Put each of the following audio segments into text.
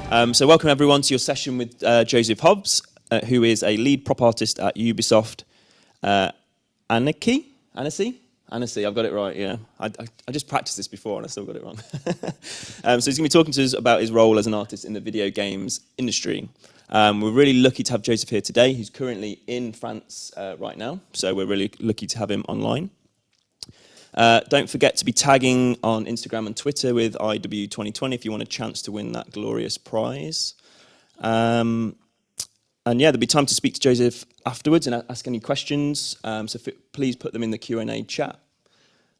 So welcome everyone to your session with Joseph Hobbs, who is a lead prop artist at Ubisoft. Annecy, I've got it right, yeah. I just practiced this before and I still got it wrong. So he's going to be talking to us about his role as an artist in the video games industry. We're really lucky to have Joseph here today. He's currently in France right now, so we're really lucky to have him online. Don't forget to be tagging on Instagram and Twitter with IW22 if you want a chance to win that glorious prize. And yeah, there'll be time to speak to Joseph afterwards and ask any questions. So please put them in the Q&A chat.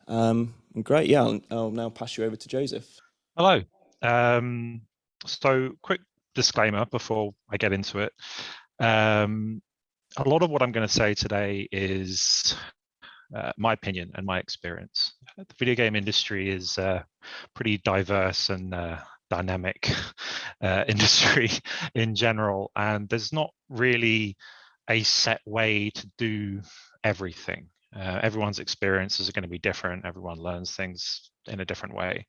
Great, yeah, I'll now pass you over to Joseph. Hello. So quick disclaimer before I get into it. A lot of what I'm going to say today is my opinion and my experience. The video game industry is a pretty diverse and dynamic industry in general, and there's not really a set way to do everything. Everyone's experiences are going to be different. Everyone learns things in a different way.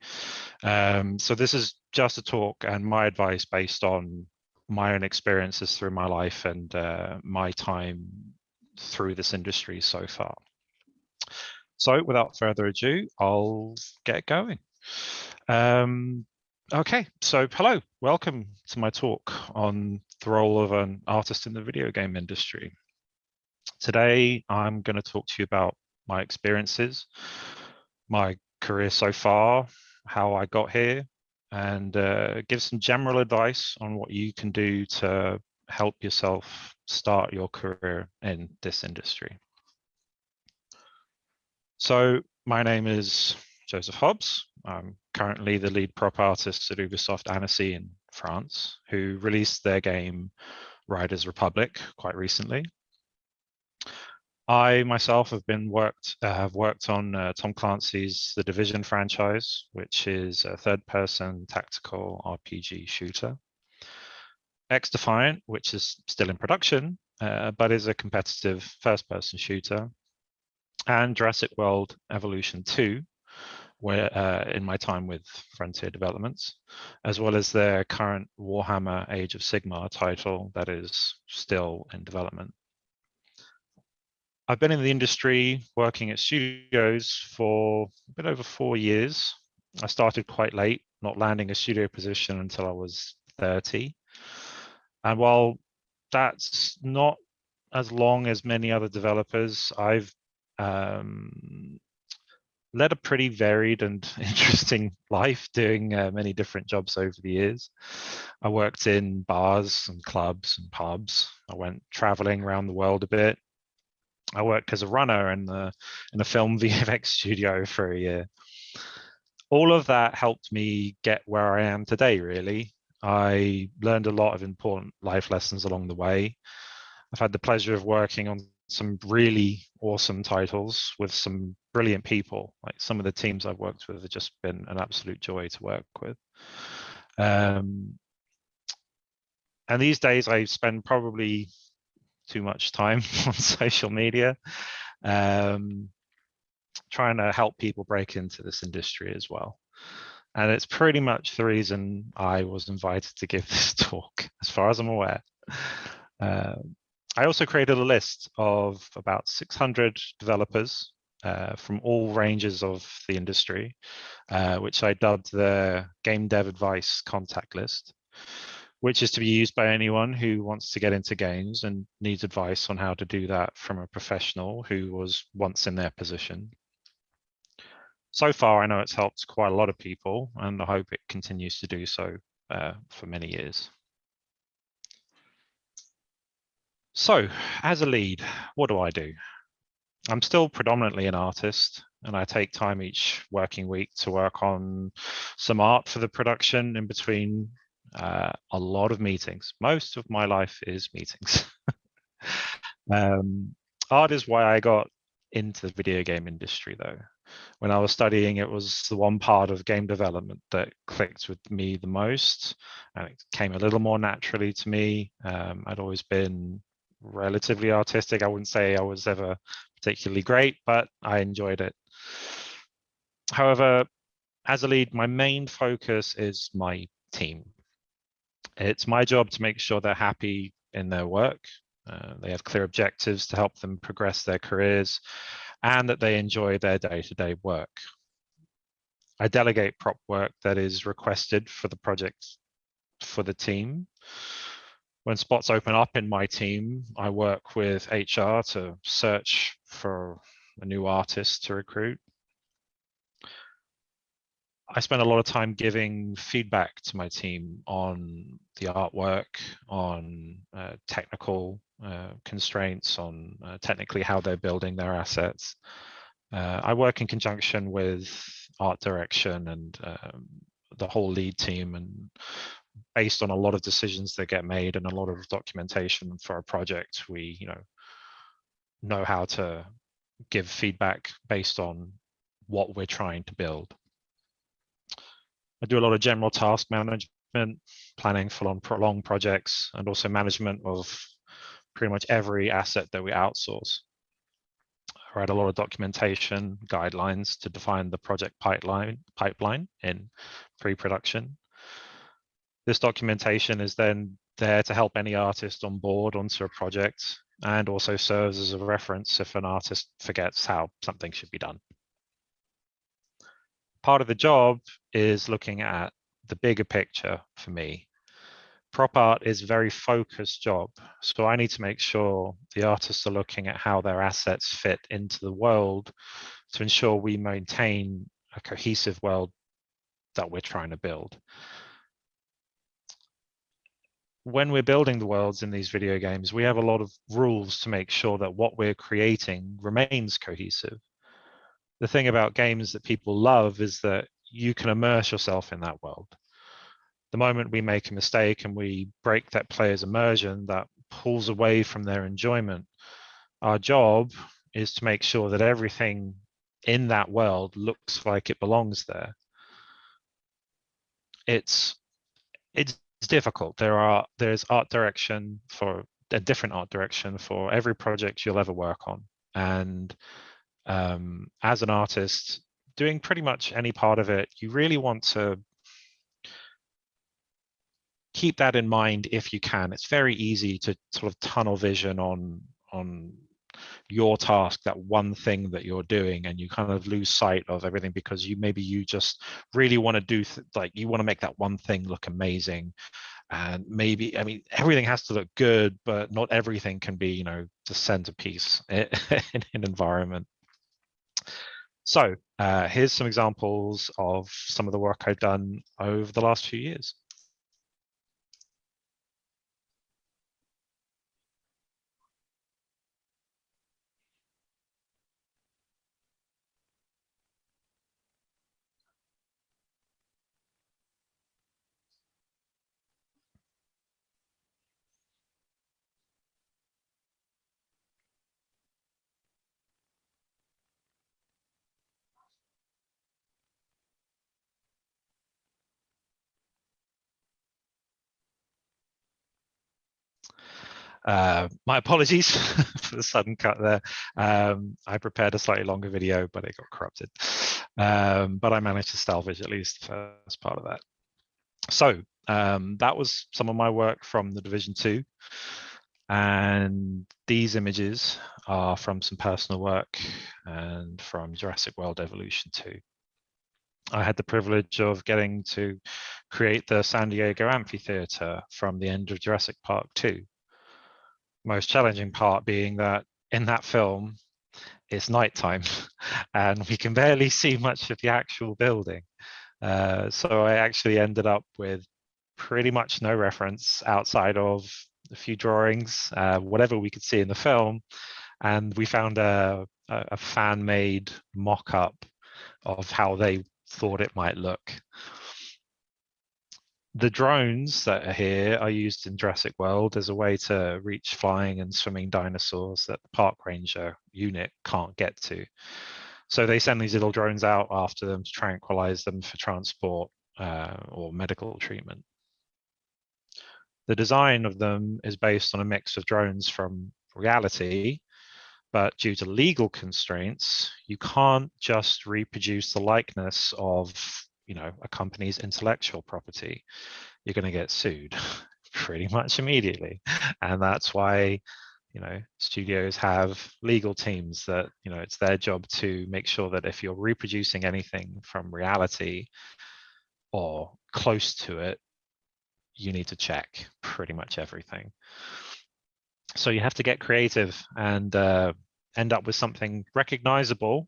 So this is just a talk and my advice based on my own experiences through my life and my time through this industry so far. So without further ado, I'll get going. Okay, so hello, welcome to my talk on the role of an artist in the video game industry. Today, I'm going to talk to you about my experiences, my career so far, how I got here, and give some general advice on what you can do to help yourself start your career in this industry. So my name is Joseph Hobbs. I'm currently the lead prop artist at Ubisoft Annecy in France, who released their game Riders Republic quite recently. I myself have worked on Tom Clancy's The Division franchise, which is a third-person tactical RPG shooter. X-Defiant, which is still in production, but is a competitive first-person shooter. And Jurassic World Evolution 2, where in my time with Frontier Developments, as well as their current Warhammer Age of Sigmar title that is still in development. I've been in the industry working at studios for a bit over 4 years. I started quite late, not landing a studio position until I was 30. And while that's not as long as many other developers, I've led a pretty varied and interesting life, doing many different jobs over the years. I worked in bars and clubs and pubs. I went traveling around the world a bit. I worked as a runner in a film VFX studio for a year. All of that helped me get where I am today, really. I learned a lot of important life lessons along the way. I've had the pleasure of working on some really awesome titles with some brilliant people. Like some of the teams I've worked with have just been an absolute joy to work with. And these days I spend probably too much time on social media, trying to help people break into this industry as well. And it's pretty much the reason I was invited to give this talk, as far as I'm aware. I also created a list of about 600 developers from all ranges of the industry, which I dubbed the Game Dev Advice Contact List, which is to be used by anyone who wants to get into games and needs advice on how to do that from a professional who was once in their position. So far, I know it's helped quite a lot of people, and I hope it continues to do so for many years. So, as a lead, what do I do? I'm still predominantly an artist, and I take time each working week to work on some art for the production in between a lot of meetings. Most of my life is meetings. Art is why I got into the video game industry, though. When I was studying, it was the one part of game development that clicked with me the most, and it came a little more naturally to me. I'd always been relatively artistic. I wouldn't say I was ever particularly great, but I enjoyed it. However, as a lead, my main focus is my team. It's my job to make sure they're happy in their work. They have clear objectives to help them progress their careers, and that they enjoy their day-to-day work. I delegate prop work that is requested for the project for the team. When spots open up in my team, I work with HR to search for a new artist to recruit. I spend a lot of time giving feedback to my team on the artwork, on technical constraints, on technically how they're building their assets. I work in conjunction with art direction and the whole lead team, and based on a lot of decisions that get made and a lot of documentation for a project, we know how to give feedback based on what we're trying to build. I do a lot of general task management, planning for long projects, and also management of pretty much every asset that we outsource. I write a lot of documentation, guidelines to define the project pipeline in pre-production. This documentation is then there to help any artist on board onto a project, and also serves as a reference if an artist forgets how something should be done. Part of the job is looking at the bigger picture for me. Prop art is a very focused job, so I need to make sure the artists are looking at how their assets fit into the world to ensure we maintain a cohesive world that we're trying to build. When we're building the worlds in these video games, we have a lot of rules to make sure that what we're creating remains cohesive. The thing about games that people love is that you can immerse yourself in that world. The moment we make a mistake and we break that player's immersion, that pulls away from their enjoyment. Our job is to make sure that everything in that world looks like it belongs there. It's difficult. There's art direction for a different art direction for every project you'll ever work on. And as an artist, doing pretty much any part of it, you really want to keep that in mind if you can. It's very easy to sort of tunnel vision on your task, that one thing that you're doing, and you kind of lose sight of everything because you just really want to do you want to make that one thing look amazing. And maybe, I mean, everything has to look good, but not everything can be, the centerpiece in an environment. So here's some examples of some of the work I've done over the last few years. My apologies for the sudden cut there. I prepared a slightly longer video, but it got corrupted. But I managed to salvage at least the first part of that. So that was some of my work from the Division 2. And these images are from some personal work and from Jurassic World Evolution 2. I had the privilege of getting to create the San Diego Amphitheater from the end of Jurassic Park 2. Most challenging part being that in that film, it's nighttime and we can barely see much of the actual building. So I actually ended up with pretty much no reference outside of a few drawings, whatever we could see in the film. And we found a fan-made mock-up of how they thought it might look. The drones that are here are used in Jurassic World as a way to reach flying and swimming dinosaurs that the park ranger unit can't get to. So they send these little drones out after them to tranquilize them for transport or medical treatment. The design of them is based on a mix of drones from reality, but due to legal constraints, you can't just reproduce the likeness of a company's intellectual property. you're going to get sued pretty much immediately. And that's why, studios have legal teams that, it's their job to make sure that if you're reproducing anything from reality or close to it, you need to check pretty much everything. So you have to get creative and end up with something recognizable.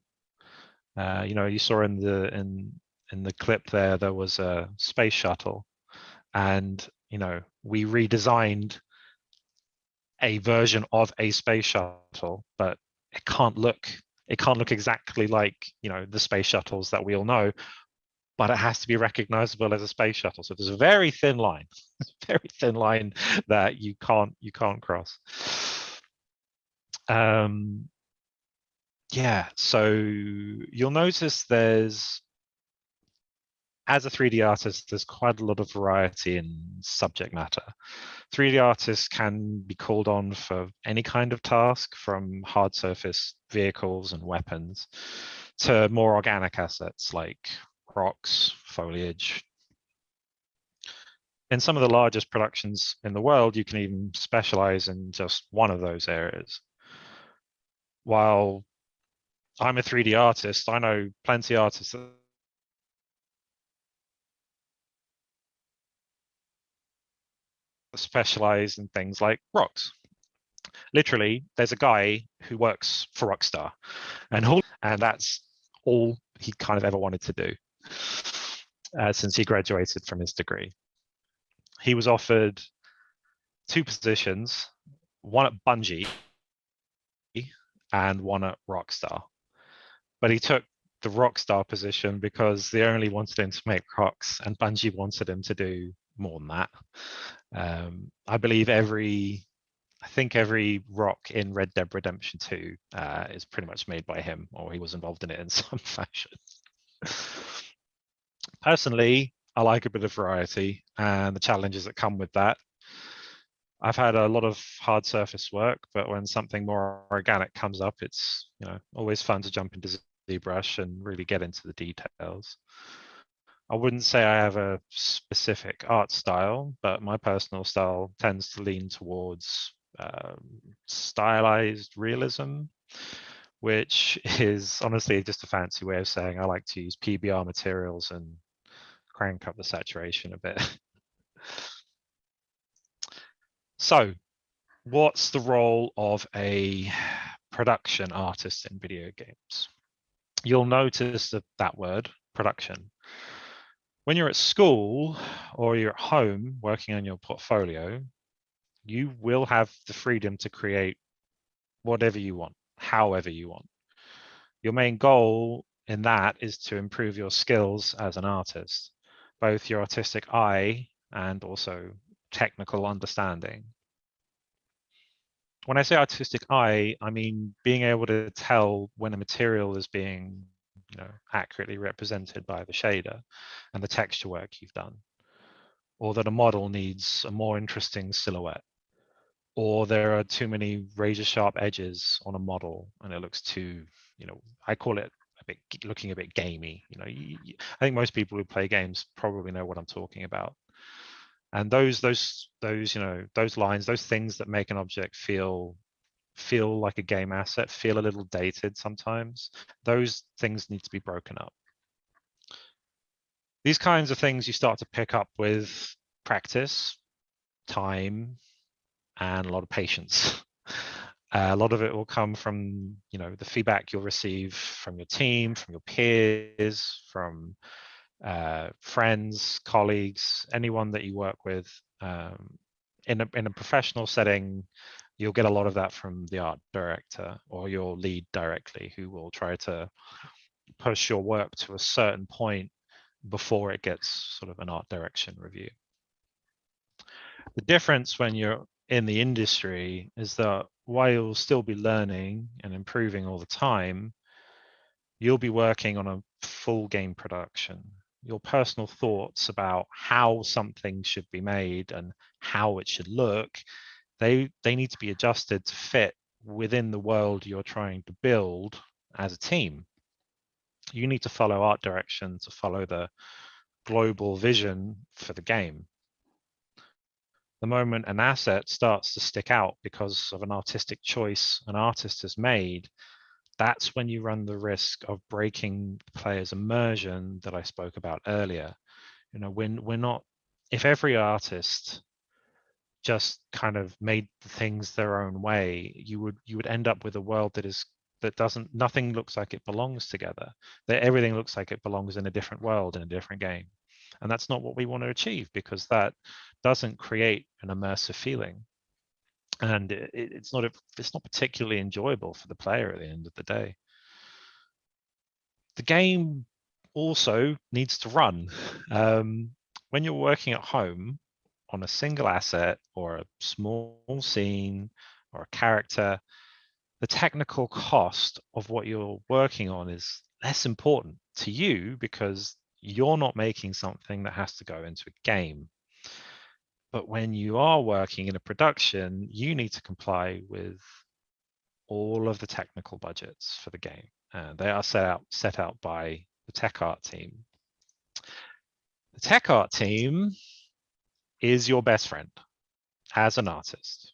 You saw in the clip there was a space shuttle, and we redesigned a version of a space shuttle, but it can't look exactly like the space shuttles that we all know, but it has to be recognizable as a space shuttle. So there's a very thin line, that you can't cross. Yeah, so you'll notice as a 3D artist, there's quite a lot of variety in subject matter. 3D artists can be called on for any kind of task, from hard surface vehicles and weapons to more organic assets like rocks, foliage. In some of the largest productions in the world, you can even specialize in just one of those areas. While I'm a 3D artist, I know plenty of artists that specialize in things like rocks. Literally, there's a guy who works for Rockstar, and that's all he kind of ever wanted to do since he graduated from his degree. He was offered 2 positions, one at Bungie and one at Rockstar. But he took the Rockstar position because they only wanted him to make rocks, and Bungie wanted him to do more than that. I believe every rock in Red Dead Redemption 2 is pretty much made by him, or he was involved in it in some fashion. Personally, I like a bit of variety and the challenges that come with that. I've had a lot of hard surface work, but when something more organic comes up, it's always fun to jump into ZBrush and really get into the details. I wouldn't say I have a specific art style, but my personal style tends to lean towards stylized realism, which is honestly just a fancy way of saying I like to use PBR materials and crank up the saturation a bit. So, what's the role of a production artist in video games? You'll notice that word, production. When you're at school or you're at home working on your portfolio, you will have the freedom to create whatever you want, however you want. Your main goal in that is to improve your skills as an artist, both your artistic eye and also technical understanding. When I say artistic eye, I mean being able to tell when a material is being accurately represented by the shader and the texture work you've done, or that a model needs a more interesting silhouette, or there are too many razor sharp edges on a model and it looks too, I call it looking a bit gamey. I think most people who play games probably know what I'm talking about. And those lines, those things that make an object feel like a game asset, feel a little dated sometimes, those things need to be broken up. These kinds of things you start to pick up with practice, time, and a lot of patience. A lot of it will come from the feedback you'll receive from your team, from your peers, from friends, colleagues, anyone that you work with. In a professional setting, you'll get a lot of that from the art director or your lead directly, who will try to push your work to a certain point before it gets sort of an art direction review. The difference when you're in the industry is that while you'll still be learning and improving all the time, you'll be working on a full game production. Your personal thoughts about how something should be made and how it should look, they need to be adjusted to fit within the world you're trying to build as a team. You need to follow art direction to follow the global vision for the game. The moment an asset starts to stick out because of an artistic choice an artist has made, that's when you run the risk of breaking the player's immersion that I spoke about earlier. You know, when we're not, if every artist just kind of made things their own way, you would end up with a world that doesn't, nothing looks like it belongs together. That everything looks like it belongs in a different world, in a different game. And that's not what we want to achieve, because that doesn't create an immersive feeling. And it's not particularly enjoyable for the player at the end of the day. The game also needs to run. When you're working at home on a single asset or a small scene or a character, the technical cost of what you're working on is less important to you because you're not making something that has to go into a game. But when you are working in a production, you need to comply with all of the technical budgets for the game. They are set out by the tech art team. The tech art team is your best friend as an artist.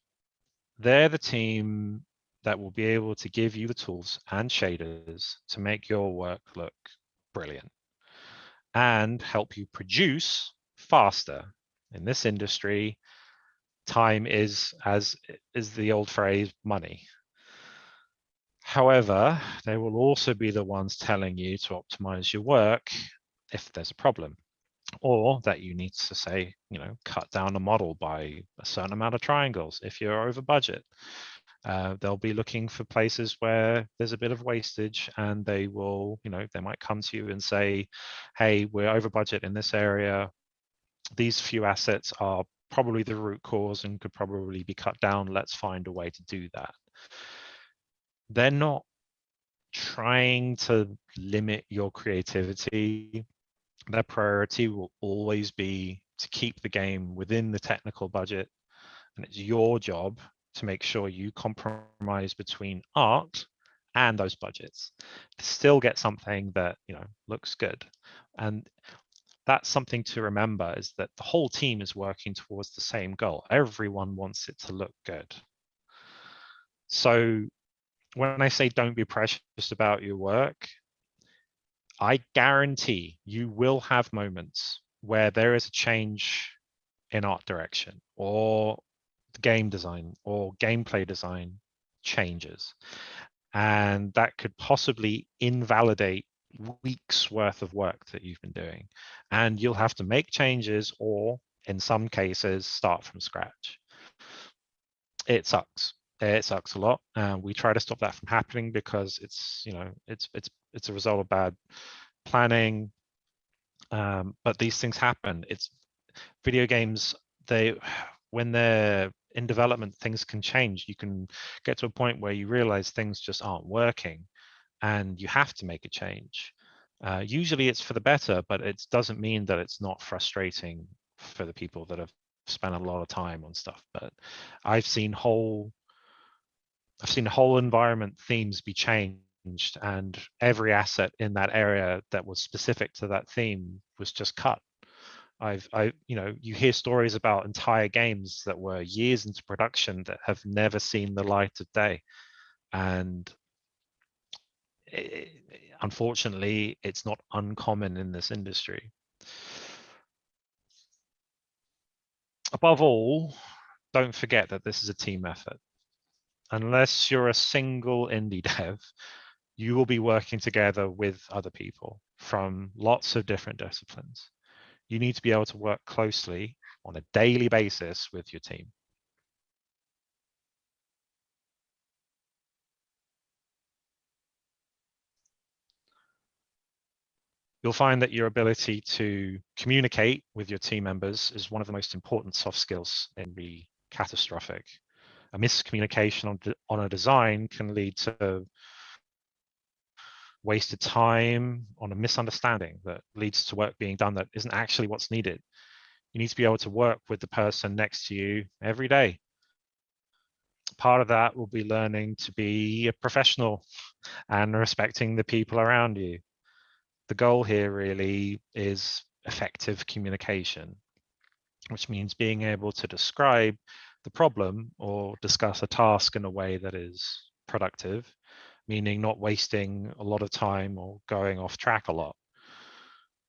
They're the team that will be able to give you the tools and shaders to make your work look brilliant and help you produce faster. In this industry, time is, as is the old phrase, money. However, they will also be the ones telling you to optimize your work if there's a problem, or that you need to say, you know, cut down a model by a certain amount of triangles if you're over budget. They'll be looking for places where there's a bit of wastage, and they will, you know, they might come to you and say, hey, we're over budget in this area. These few assets are probably the root cause and could probably be cut down. Let's find a way to do that. They're not trying to limit your creativity. Their priority will always be to keep the game within the technical budget, and it's your job to make sure you compromise between art and those budgets to still get something that, you know, looks good. And that's something to remember, is that the whole team is working towards the same goal. Everyone wants it to look good. So when I say don't be precious about your work, I guarantee you will have moments where there is a change in art direction, or the game design or gameplay design changes. And that could possibly invalidate weeks worth of work that you've been doing. And you'll have to make changes, or in some cases, start from scratch. It sucks. It sucks a lot. We try to stop that from happening because it's, you know, it's a result of bad planning. But these things happen. It's video games. When they're in development, things can change. You can get to a point where you realize things just aren't working, and you have to make a change. Usually it's for the better, but it doesn't mean that it's not frustrating for the people that have spent a lot of time on stuff. But I've seen whole environment themes be changed, and every asset in that area that was specific to that theme was just cut. You know, you hear stories about entire games that were years into production that have never seen the light of day. And unfortunately, it's not uncommon in this industry. Above all, don't forget that this is a team effort. Unless you're a single indie dev, you will be working together with other people from lots of different disciplines. You need to be able to work closely on a daily basis with your team. You'll find that your ability to communicate with your team members is one of the most important soft skills in the catastrophic. A miscommunication on a design can lead to wasted time, on a misunderstanding that leads to work being done that isn't actually what's needed. You need to be able to work with the person next to you every day. Part of that will be learning to be a professional and respecting the people around you. The goal here really is effective communication. which means being able to describe the problem or discuss a task in a way that is productive, meaning not wasting a lot of time or going off track a lot.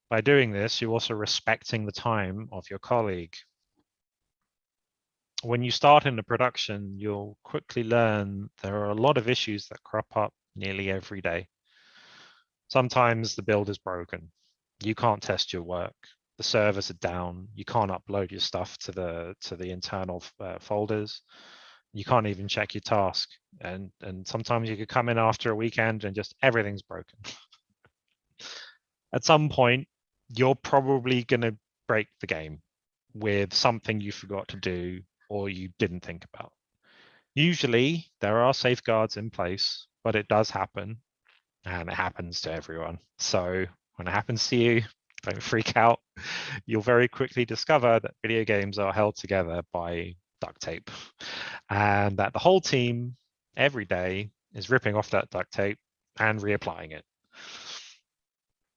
By doing this, you're also respecting the time of your colleague. When you start in the production, you'll quickly learn there are a lot of issues that crop up nearly every day. Sometimes the build is broken. You can't test your work. The servers are down. You can't upload your stuff to the internal folders. You can't even check your task. And sometimes you could come in after a weekend and just everything's broken. At some point, you're probably going to break the game with something you forgot to do or you didn't think about. Usually, there are safeguards in place, but it does happen, and it happens to everyone. So when it happens to you, don't freak out. You'll very quickly discover that video games are held together by duct tape, and that the whole team every day is ripping off that duct tape and reapplying it.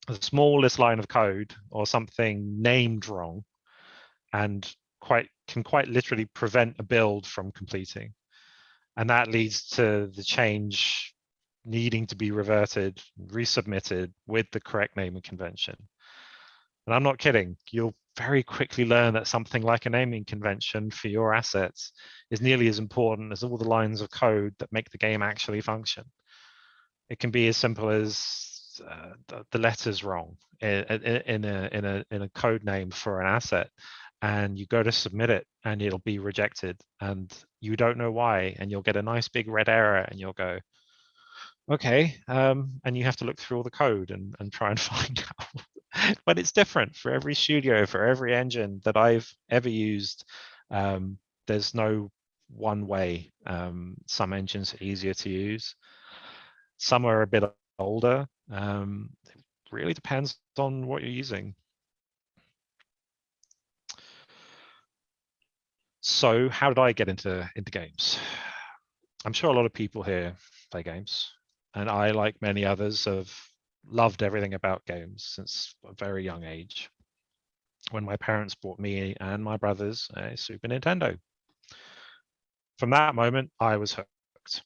The smallest line of code or something named wrong and can quite literally prevent a build from completing. And that leads to the change needing to be reverted, resubmitted with the correct naming convention. And I'm not kidding. You'll very quickly learn that something like a naming convention for your assets is nearly as important as all the lines of code that make the game actually function. It can be as simple as the letters wrong in a code name for an asset, and you go to submit it and it'll be rejected and you don't know why, and you'll get a nice big red error and you'll go, okay, and you have to look through all the code and try and find out. But it's different for every studio, for every engine that I've ever used. There's no one way. Some engines are easier to use. Some are a bit older. It really depends on what you're using. So how did I get into games? I'm sure a lot of people here play games, and I, like many others, have loved everything about games since a very young age, when my parents bought me and my brothers a Super Nintendo. From that moment, I was hooked.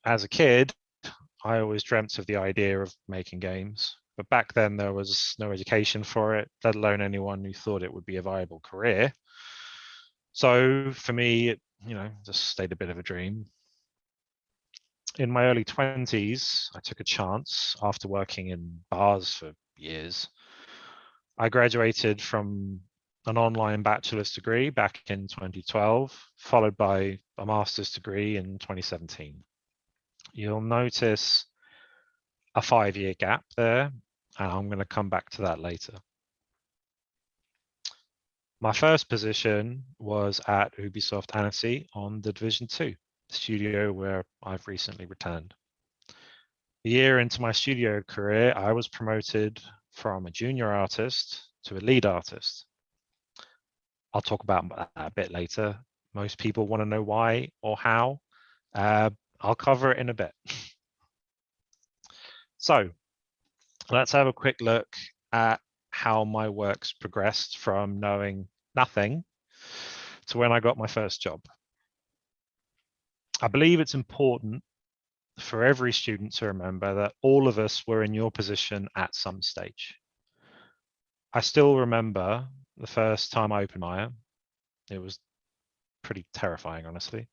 As a kid, I always dreamt of the idea of making games, but back then there was no education for it, let alone anyone who thought it would be a viable career. So for me, it, just stayed a bit of a dream. In my early 20s, I took a chance after working in bars for years. I graduated from an online bachelor's degree back in 2012, followed by a master's degree in 2017. You'll notice a 5-year gap there, and I'm going to come back to that later. My first position was at Ubisoft Annecy on the Division 2 studio where I've recently returned. A year into my studio career, I was promoted from a junior artist to a lead artist. I'll talk about that a bit later. Most people want to know why or how. I'll cover it in a bit. So let's have a quick look at how my work's progressed from knowing nothing to when I got my first job. I believe it's important for every student to remember that all of us were in your position at some stage. I still remember the first time I opened Maya. It was pretty terrifying, honestly.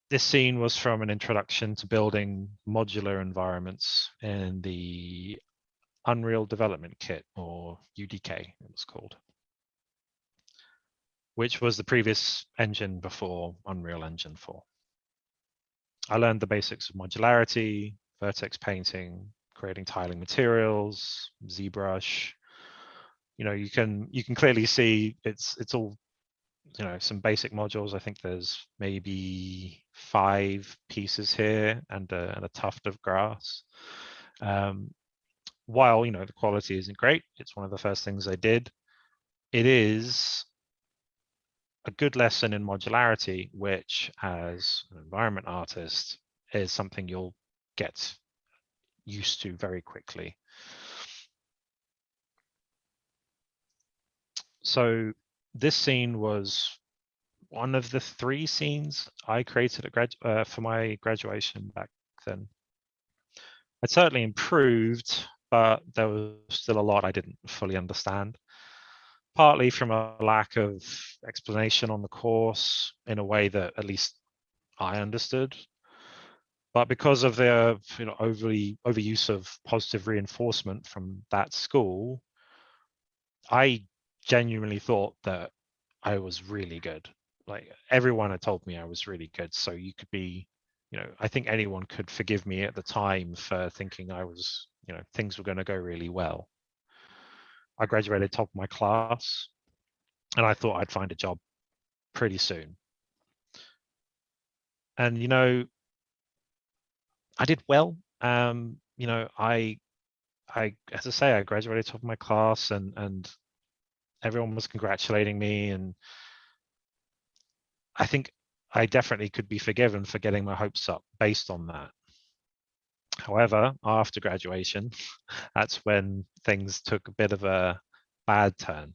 This scene was from an introduction to building modular environments in the Unreal Development Kit, or UDK, it was called, which was the previous engine before Unreal Engine 4. I learned the basics of modularity, vertex painting, creating tiling materials, ZBrush. You can clearly see it's all, some basic modules. I think there's maybe 5 pieces here and a tuft of grass. While the quality isn't great, it's one of the first things I did. It is a good lesson in modularity, which as an environment artist is something you'll get used to very quickly. So this scene was one of the 3 scenes I created for my graduation back then. I'd certainly improved, but there was still a lot I didn't fully understand. Partly from a lack of explanation on the course in a way that at least I understood, but because of the overuse of positive reinforcement from that school, I genuinely thought that I was really good. Like everyone had told me I was really good, so you could be, I think anyone could forgive me at the time for thinking I was, things were going to go really well. I graduated top of my class, and I thought I'd find a job pretty soon. And I did well. I as I say, I graduated top of my class, and everyone was congratulating me, and I think I definitely could be forgiven for getting my hopes up based on that. However, after graduation, that's when things took a bit of a bad turn.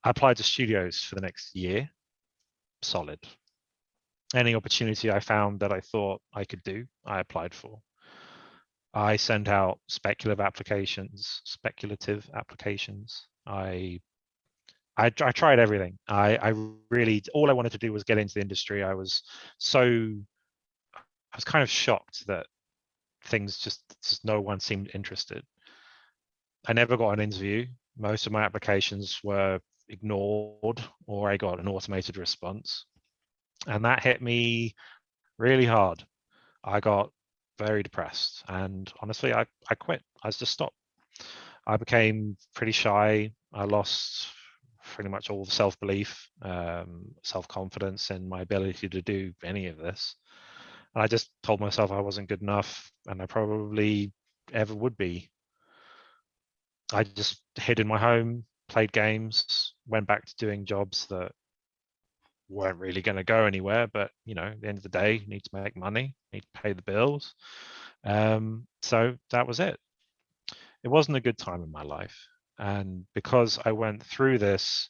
I applied to studios for the next year, solid. Any opportunity I found that I thought I could do, I applied for. I sent out speculative applications. I tried everything. I really, all I wanted to do was get into the industry. I was kind of shocked that things just no one seemed interested. I never got an interview. Most of my applications were ignored, or I got an automated response. And that hit me really hard. I got very depressed, and honestly, I quit. I just stopped. I became pretty shy. I lost pretty much all the self-belief, self-confidence in my ability to do any of this. And I just told myself I wasn't good enough, and I probably ever would be. I just hid in my home, played games, went back to doing jobs that weren't really going to go anywhere. But at the end of the day, you need to make money, need to pay the bills. So that was it. It wasn't a good time in my life. And because I went through this,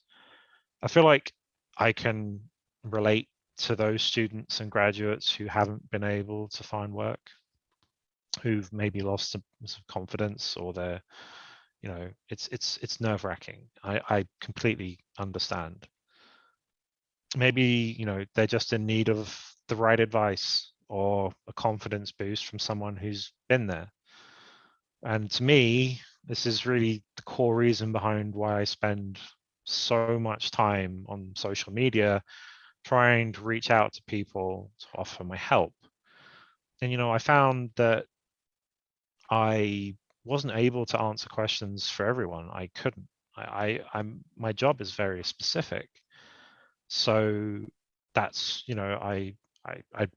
I feel like I can relate to those students and graduates who haven't been able to find work, who've maybe lost some confidence, or they're, it's nerve-wracking. I completely understand. Maybe, they're just in need of the right advice or a confidence boost from someone who's been there. And to me, this is really the core reason behind why I spend so much time on social media trying to reach out to people to offer my help. And I found that I wasn't able to answer questions for everyone. I couldn't. I'm my job is very specific. So that's, I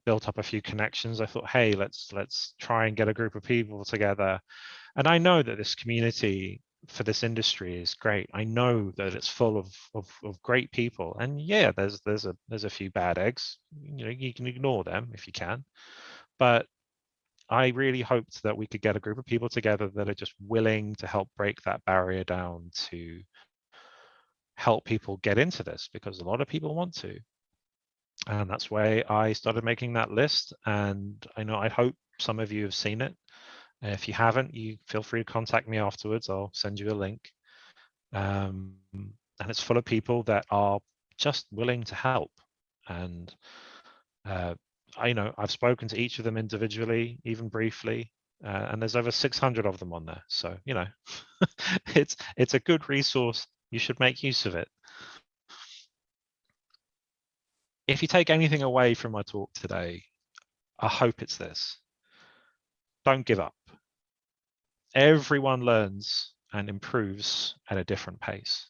built up a few connections. I thought, hey, let's try and get a group of people together. And I know that this community for this industry is great. I know that it's full of great people. And yeah, there's a few bad eggs. You can ignore them if you can. But I really hoped that we could get a group of people together that are just willing to help break that barrier down, to help people get into this, because a lot of people want to. And that's why I started making that list. And I hope some of you have seen it. If you haven't, you feel free to contact me afterwards. I'll send you a link. And it's full of people that are just willing to help. And I've spoken to each of them individually, even briefly, and there's over 600 of them on there. So it's a good resource. You should make use of it. If you take anything away from my talk today, I hope it's this: don't give up. Everyone learns and improves at a different pace.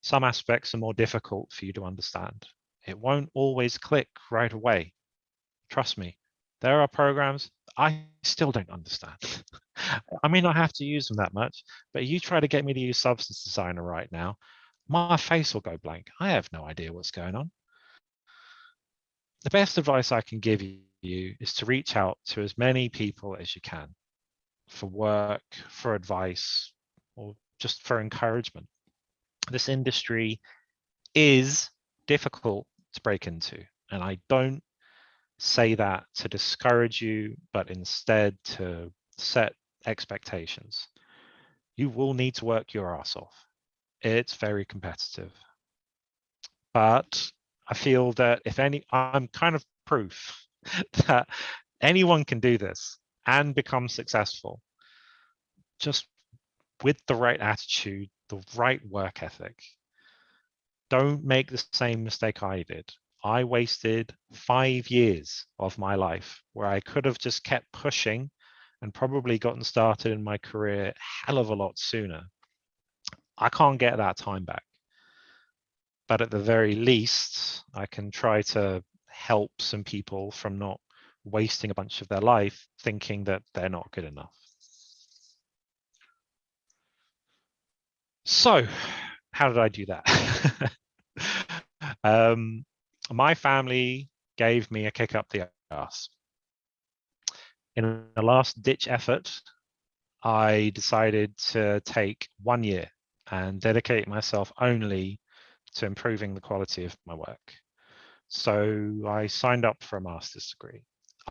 Some aspects are more difficult for you to understand. It won't always click right away. Trust me, there are programs I still don't understand. I may not have to use them that much, but you try to get me to use Substance Designer right now, my face will go blank. I have no idea what's going on. The best advice I can give you is to reach out to as many people as you can for work, for advice, or just for encouragement. This industry is difficult to break into, and I don't say that to discourage you, but instead to set expectations. You will need to work your ass off. It's very competitive. But I feel that I'm kind of proof that anyone can do this and become successful just with the right attitude, the right work ethic. Don't make the same mistake I did. I wasted 5 years of my life where I could have just kept pushing and probably gotten started in my career a hell of a lot sooner. I can't get that time back. But at the very least, I can try to help some people from not wasting a bunch of their life thinking that they're not good enough. So, how did I do that? My family gave me a kick up the ass. In a last ditch effort, I decided to take 1 year and dedicate myself only to improving the quality of my work. So I signed up for a master's degree.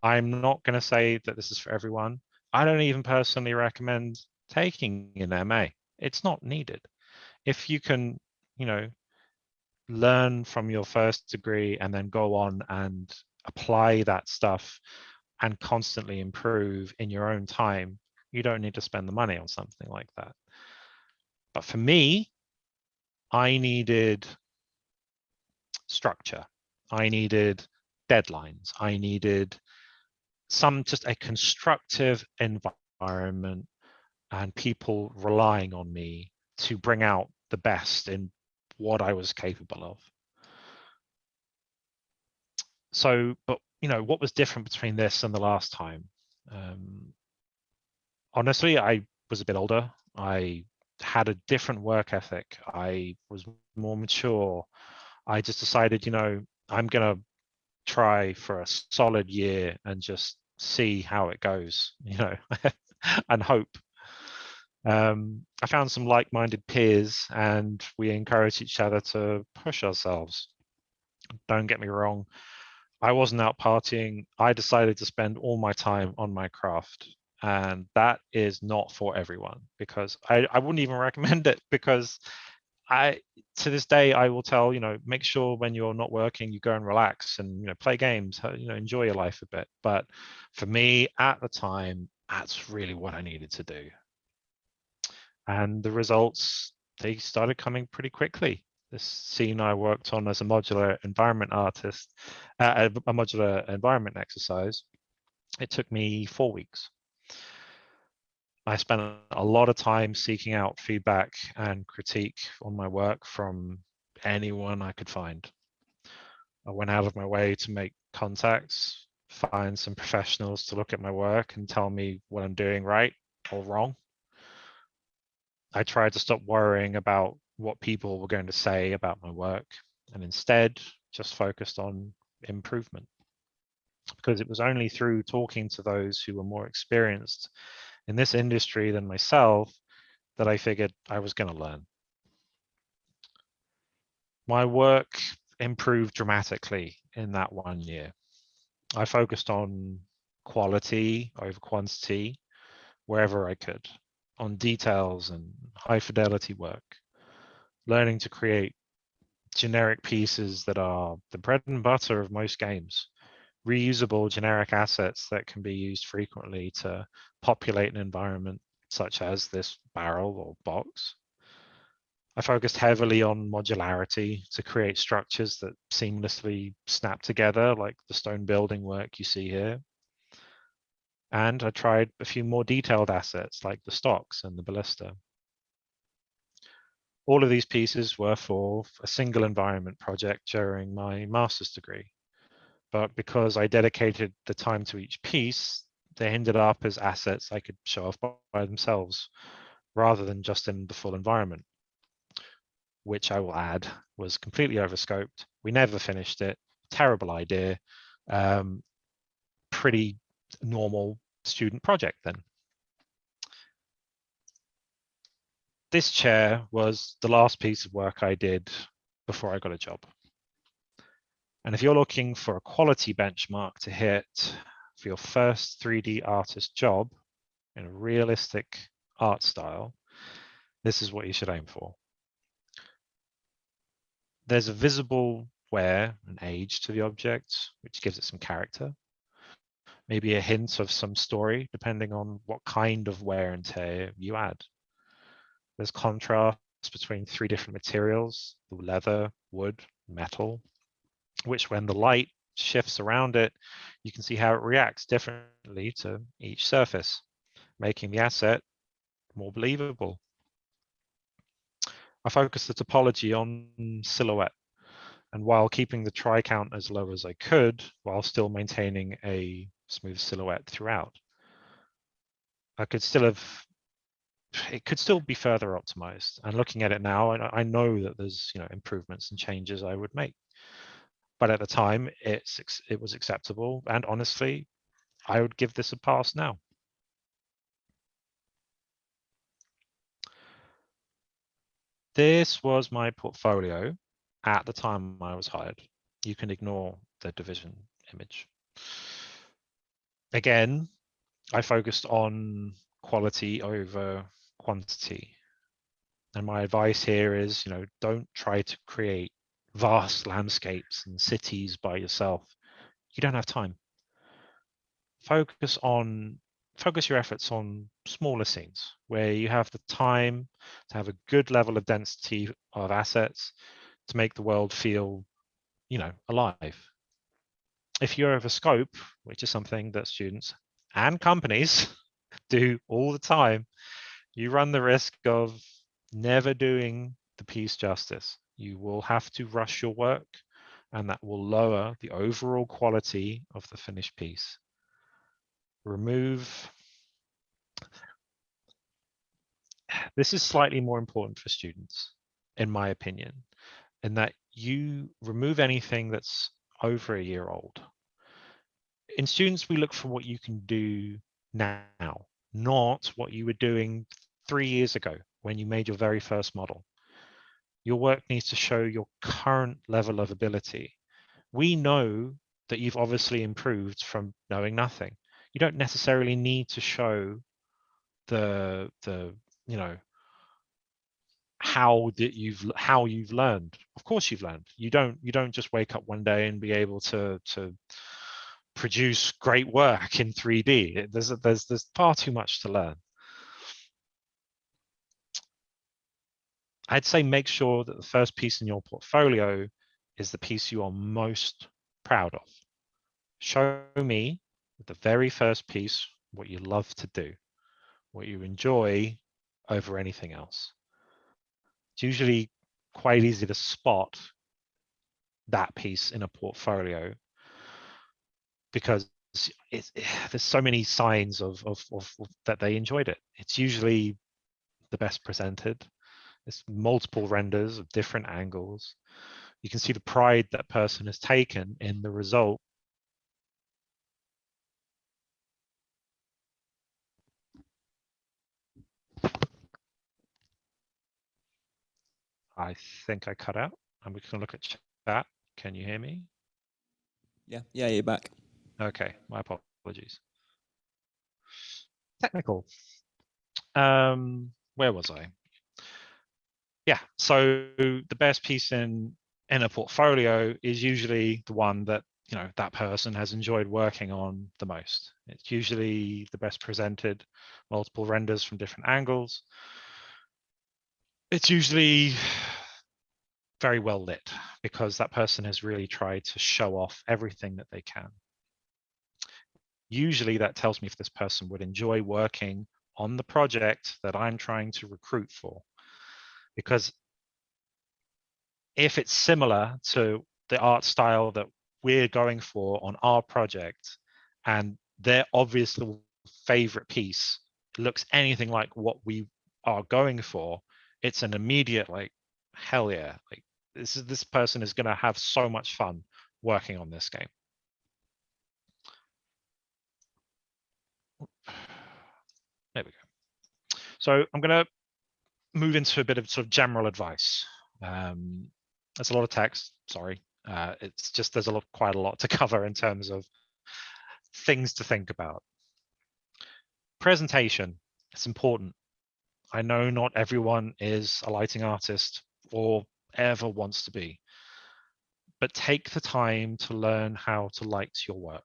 I'm not going to say that this is for everyone. I don't even personally recommend taking an MA. It's not needed. If you can, learn from your first degree and then go on and apply that stuff and constantly improve in your own time, you don't need to spend the money on something like that. But for me, I needed structure. I needed deadlines. I needed just a constructive environment and people relying on me to bring out the best in what I was capable of. So, but what was different between this and the last time? Honestly, I was a bit older. I had a different work ethic. I was more mature. I just decided, I'm going to try for a solid year and just see how it goes, and hope. I found some like-minded peers and we encouraged each other to push ourselves. Don't get me wrong, I wasn't out partying. I decided to spend all my time on my craft. And that is not for everyone, because I wouldn't even recommend it, because to this day, I will tell, make sure when you're not working, you go and relax and, play games, enjoy your life a bit. But for me at the time, that's really what I needed to do. And the results, they started coming pretty quickly. This scene I worked on as a modular environment artist, a modular environment exercise, it took me 4 weeks. I spent a lot of time seeking out feedback and critique on my work from anyone I could find. I went out of my way to make contacts, find some professionals to look at my work and tell me what I'm doing right or wrong. I tried to stop worrying about what people were going to say about my work and instead just focused on improvement. Because it was only through talking to those who were more experienced in this industry than myself that I figured I was going to learn. My work improved dramatically in that 1 year. I focused on quality over quantity wherever I could, on details and high fidelity work, learning to create generic pieces that are the bread and butter of most games, reusable generic assets that can be used frequently to populate an environment such as this barrel or box. I focused heavily on modularity to create structures that seamlessly snap together, like the stone building work you see here. And I tried a few more detailed assets like the stocks and the ballista. All of these pieces were for a single environment project during my master's degree. But because I dedicated the time to each piece, they ended up as assets I could show off by themselves, rather than just in the full environment, which I will add was completely overscoped. We never finished it. Terrible idea. Pretty normal student project then. this chair was the last piece of work I did before I got a job. And if you're looking for a quality benchmark to hit for your first 3D artist job in a realistic art style, this is what you should aim for. There's a visible wear and age to the object, which gives it some character. Maybe a hint of some story, depending on what kind of wear and tear you add. There's contrast between 3 different materials, leather, wood, metal, which when the light shifts around it, you can see how it reacts differently to each surface, making the asset more believable. I focused the topology on silhouette, and while keeping the try count as low as I could, while still maintaining a smooth silhouette throughout. I could still have, it could still be further optimized. And looking at it now, I know that there's improvements and changes I would make. But at the time, it was acceptable. And honestly, I would give this a pass now. This was my portfolio at the time I was hired. You can ignore the division image. Again, I focused on quality over quantity. And my advice here is, don't try to create vast landscapes and cities by yourself. You don't have time. Focus your efforts on smaller scenes where you have the time to have a good level of density of assets to make the world feel, alive. If you're over scope, which is something that students and companies do all the time, you run the risk of never doing the piece justice. You will have to rush your work, and that will lower the overall quality of the finished piece. This is slightly more important for students, in my opinion, in that you remove anything that's over a year old. In students, we look for what you can do now, not what you were doing 3 years ago when you made your very first model. Your work needs to show your current level of ability. We know that you've obviously improved from knowing nothing. You don't necessarily need to show the how you've learned. Of course you've learned. You don't just wake up one day and be able to produce great work in 3D. There's far too much to learn. I'd say make sure that the first piece in your portfolio is the piece you are most proud of. Show me with the very first piece what you love to do, what you enjoy over anything else. It's usually quite easy to spot that piece in a portfolio because there's so many signs of that they enjoyed it. It's usually the best presented. It's multiple renders of different angles. You can see the pride that person has taken in the result. I think I cut out, and we can look at chat. Can you hear me? Yeah, you're back. Okay, my apologies. Technical. Where was I? Yeah, so the best piece in a portfolio is usually the one that that person has enjoyed working on the most. It's usually the best presented, multiple renders from different angles. It's usually very well lit because that person has really tried to show off everything that they can. Usually that tells me if this person would enjoy working on the project that I'm trying to recruit for. Because if it's similar to the art style that we're going for on our project and their obviously favorite piece looks anything like what we are going for, it's an immediate like, hell yeah, like this person is going to have so much fun working on this game. There we go. So I'm going to move into a bit of sort of general advice. That's a lot of text, sorry. It's just there's quite a lot to cover in terms of things to think about. Presentation, it's important. I know not everyone is a lighting artist or ever wants to be, but take the time to learn how to light your work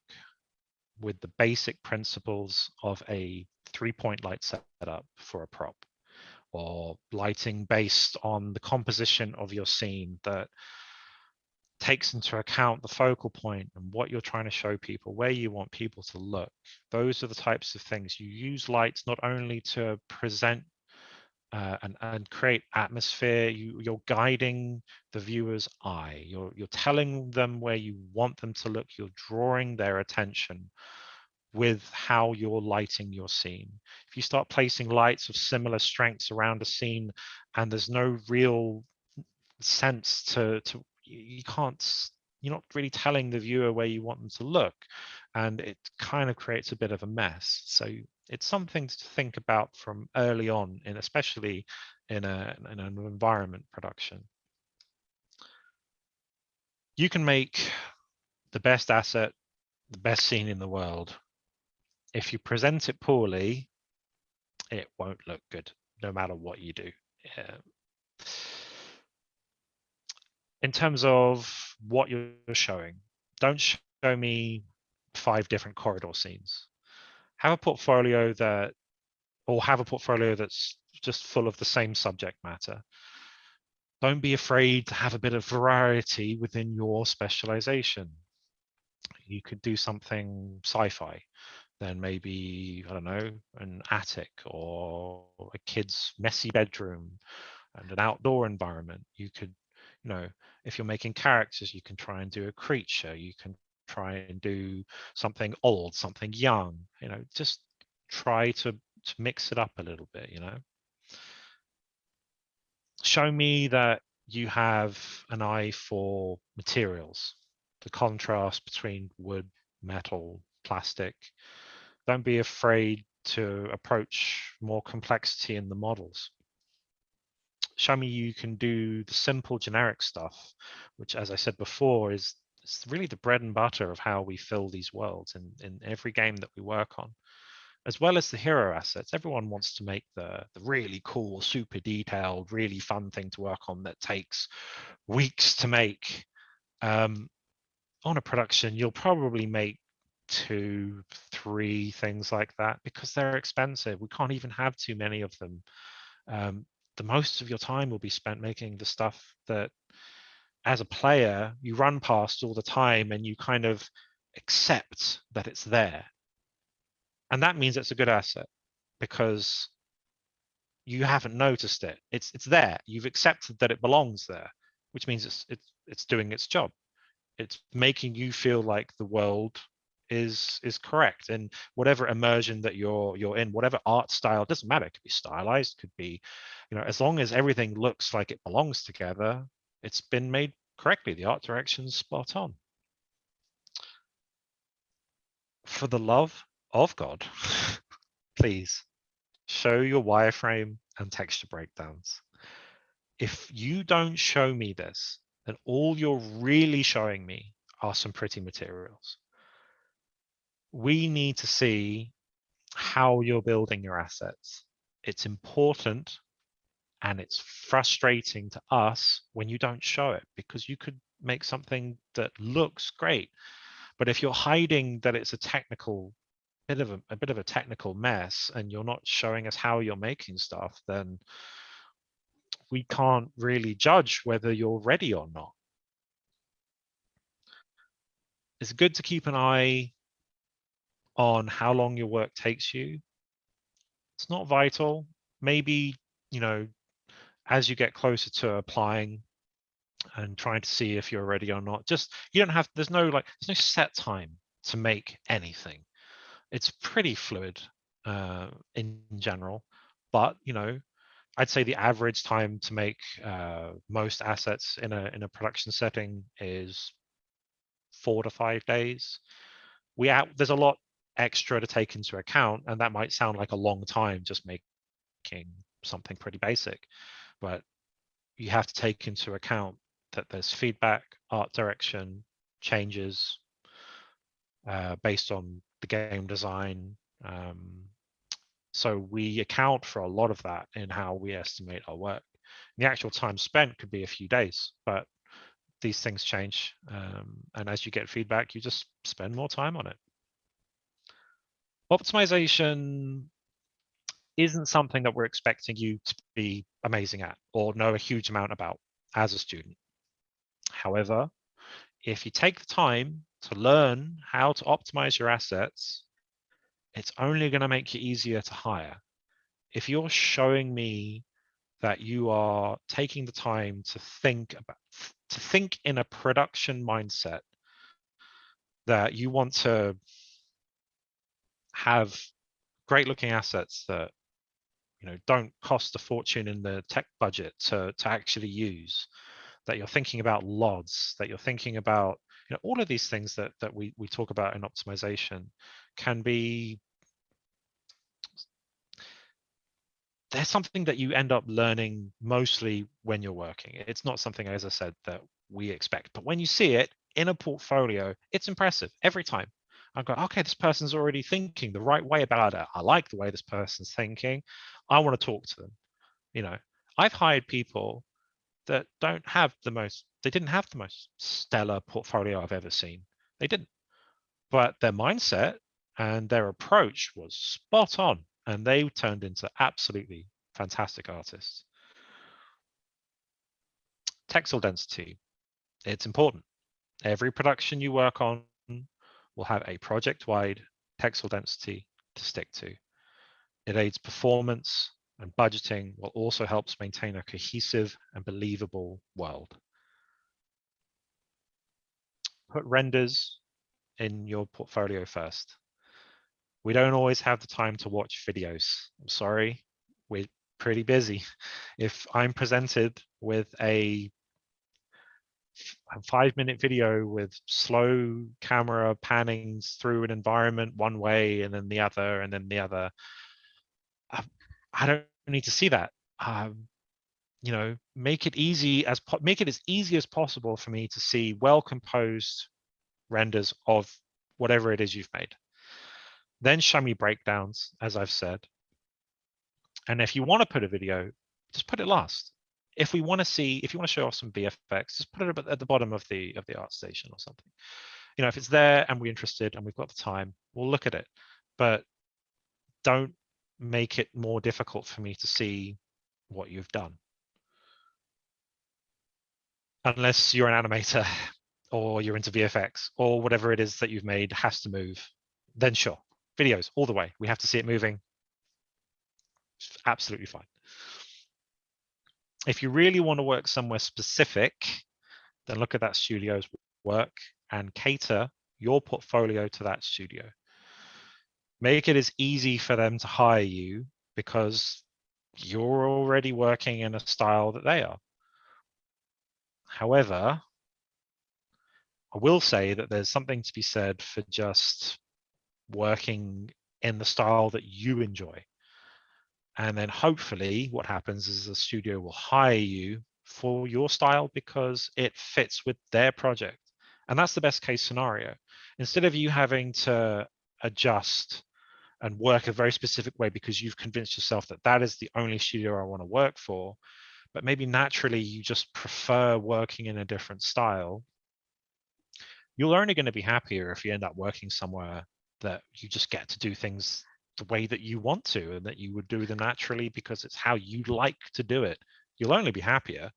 with the basic principles of a 3-point light setup for a prop, or lighting based on the composition of your scene that takes into account the focal point and what you're trying to show people, where you want people to look. Those are the types of things. You use lights not only to present and create atmosphere, you're guiding the viewer's eye. You're telling them where you want them to look. You're drawing their attention with how you're lighting your scene. If you start placing lights of similar strengths around a scene and there's no real sense to you can't, you're not really telling the viewer where you want them to look, and it kind of creates a bit of a mess. So it's something to think about from early on, and especially in an environment production. You can make the best asset, the best scene in the world. If you present it poorly, it won't look good, no matter what you do. In terms of what you're showing, don't show me 5 different corridor scenes. Have a portfolio that's just full of the same subject matter. Don't be afraid to have a bit of variety within your specialization. You could do something sci-fi, then maybe, I don't know, an attic or a kid's messy bedroom and an outdoor environment. You could, if you're making characters, you can try and do a creature. You can try and do something old, something young, just try to mix it up a little bit, Show me that you have an eye for materials, the contrast between wood, metal, plastic. Don't be afraid to approach more complexity in the models. Show me you can do the simple generic stuff, which, as I said before, is really the bread and butter of how we fill these worlds in every game that we work on, as well as the hero assets. Everyone wants to make the really cool, super detailed, really fun thing to work on that takes weeks to make. On a production, you'll probably make 2, 3 things like that because they're expensive. We can't even have too many of them. The most of your time will be spent making the stuff that, as a player, you run past all the time and you kind of accept that it's there. And that means it's a good asset because you haven't noticed it. It's there. You've accepted that it belongs there, which means it's doing its job. It's making you feel like the world is correct, and whatever immersion that you're in, whatever art style, doesn't matter. It could be stylized, could be, as long as everything looks like it belongs together, it's been made correctly. The art direction's spot on. For the love of God, please show your wireframe and texture breakdowns. If you don't show me this, then all you're really showing me are some pretty materials. We need to see how you're building your assets. It's important, and it's frustrating to us when you don't show it, because you could make something that looks great, but if you're hiding that it's a bit of a technical mess and you're not showing us how you're making stuff, then we can't really judge whether you're ready or not. It's good to keep an eye on how long your work takes you. It's not vital. Maybe, as you get closer to applying and trying to see if you're ready or not, just, you don't have, there's no set time to make anything. It's pretty fluid in general, but I'd say the average time to make most assets in a production setting is 4 to 5 days. There's a lot extra to take into account, and that might sound like a long time just making something pretty basic, but you have to take into account that there's feedback, art direction, changes based on the game design. So we account for a lot of that in how we estimate our work. The actual time spent could be a few days, but these things change. And as you get feedback, you just spend more time on it. Optimization isn't something that we're expecting you to be amazing at or know a huge amount about as a student. However, if you take the time to learn how to optimize your assets, it's only going to make you easier to hire. If you're showing me that you are taking the time to think in a production mindset, that you want to have great looking assets that don't cost a fortune in the tech budget to actually use, that you're thinking about LODs, that you're thinking about all of these things that we talk about in optimization can be, there's something that you end up learning mostly when you're working. It's not something, as I said, that we expect, but when you see it in a portfolio, it's impressive every time. I go, okay, this person's already thinking the right way about it. I like the way this person's thinking. I want to talk to them. I've hired people that didn't have the most stellar portfolio I've ever seen. They didn't, but their mindset and their approach was spot on, and they turned into absolutely fantastic artists. Textile density, it's important. Every production you work on will have a project-wide textile density to stick to. It aids performance and budgeting, while also helps maintain a cohesive and believable world. Put renders in your portfolio first. We don't always have the time to watch videos. I'm sorry, we're pretty busy. If I'm presented with a 5-minute video with slow camera pannings through an environment one way and then the other and then the other, I don't need to see that. Make it as easy as possible for me to see well-composed renders of whatever it is you've made. Then show me breakdowns, as I've said. And if you want to put a video, just put it last. If you want to show off some VFX, just put it at the bottom of the art station or something. If it's there and we're interested and we've got the time, we'll look at it. But don't make it more difficult for me to see what you've done. Unless you're an animator or you're into VFX or whatever it is that you've made has to move, then sure, videos all the way. We have to see it moving. It's absolutely fine. If you really want to work somewhere specific, then look at that studio's work and cater your portfolio to that studio. Make it as easy for them to hire you because you're already working in a style that they are. However, I will say that there's something to be said for just working in the style that you enjoy. And then hopefully what happens is the studio will hire you for your style because it fits with their project. And that's the best case scenario. Instead of you having to adjust and work a very specific way because you've convinced yourself that that is the only studio I want to work for, but maybe naturally you just prefer working in a different style, you're only going to be happier if you end up working somewhere that you just get to do things the way that you want to and that you would do them naturally because it's how you like to do it. You'll only be happier.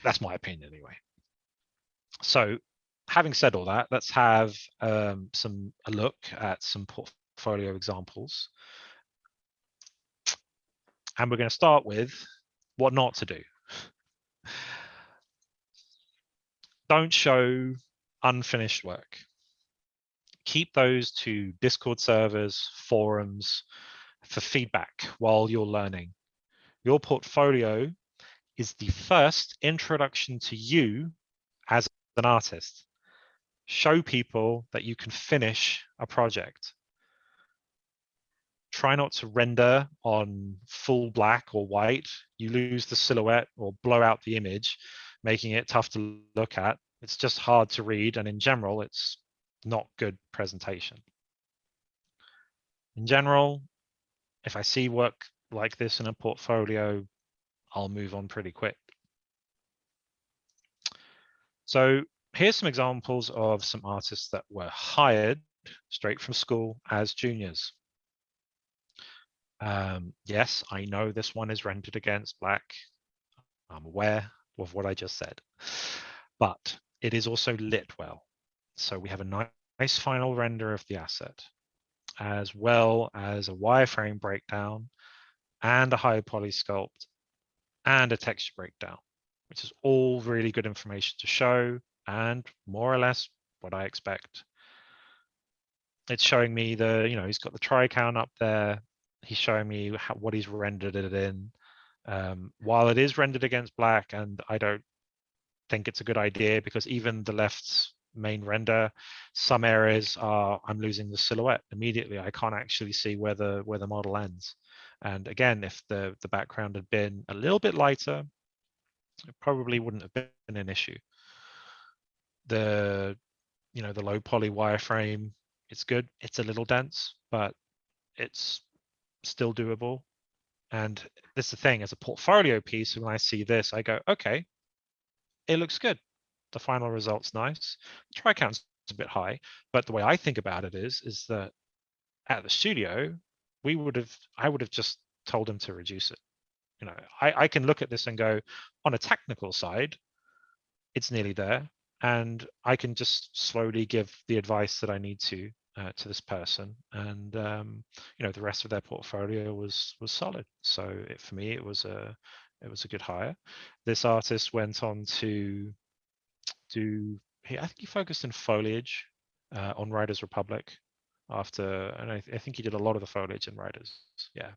That's my opinion anyway. So having said all that, let's have a look at some portfolio examples. And we're going to start with what not to do. Don't show unfinished work. Keep those to Discord servers, forums for feedback while you're learning. Your portfolio is the first introduction to you as an artist. Show people that you can finish a project. try not to render on full black or white. You lose the silhouette or blow out the image, making it tough to look at. It's just hard to read, and in general, it's not good presentation. In general, if I see work like this in a portfolio, I'll move on pretty quick. So here's some examples of some artists that were hired straight from school as juniors. Yes, I know this one is rendered against black. I'm aware of what I just said, but it is also lit well. So we have a nice final render of the asset, as well as a wireframe breakdown and a high poly sculpt and a texture breakdown, which is all really good information to show and more or less what I expect. It's showing me he's got the try count up there. He's showing me what he's rendered it in. While it is rendered against black, and I don't think it's a good idea, because even the left's main render, some areas I'm losing the silhouette immediately. I can't actually see where the model ends. And again, if the background had been a little bit lighter, it probably wouldn't have been an issue. The low poly wireframe, it's good. It's a little dense, but it's still doable. And this is the thing, as a portfolio piece, when I see this, I go, okay, it looks good. The final result's nice. Try count's a bit high, but the way I think about it is that at the studio, I would have just told him to reduce it. I can look at this and go, on a technical side, it's nearly there, and I can just slowly give the advice that I need to this person, and the rest of their portfolio was solid. So for me, it was a good hire. This artist went on to do, I think he focused in foliage on Riders Republic after, and I think he did a lot of the foliage in Riders. Yeah,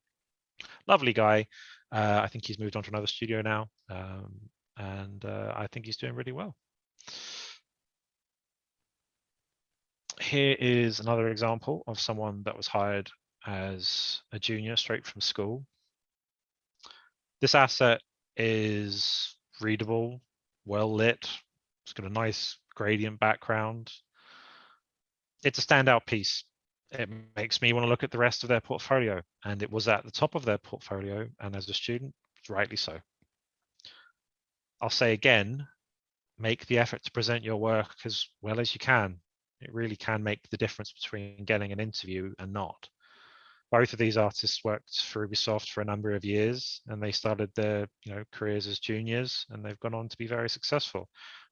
lovely guy. I think he's moved on to another studio now, and I think he's doing really well. Here is another example of someone that was hired as a junior straight from school. This asset is readable, well lit. It's got a nice gradient background. It's a standout piece. It makes me want to look at the rest of their portfolio, and it was at the top of their portfolio, and as a student, rightly so. I'll say again, make the effort to present your work as well as you can. It really can make the difference between getting an interview and not. Both of these artists worked for Ubisoft for a number of years, and they started their careers as juniors, and they've gone on to be very successful.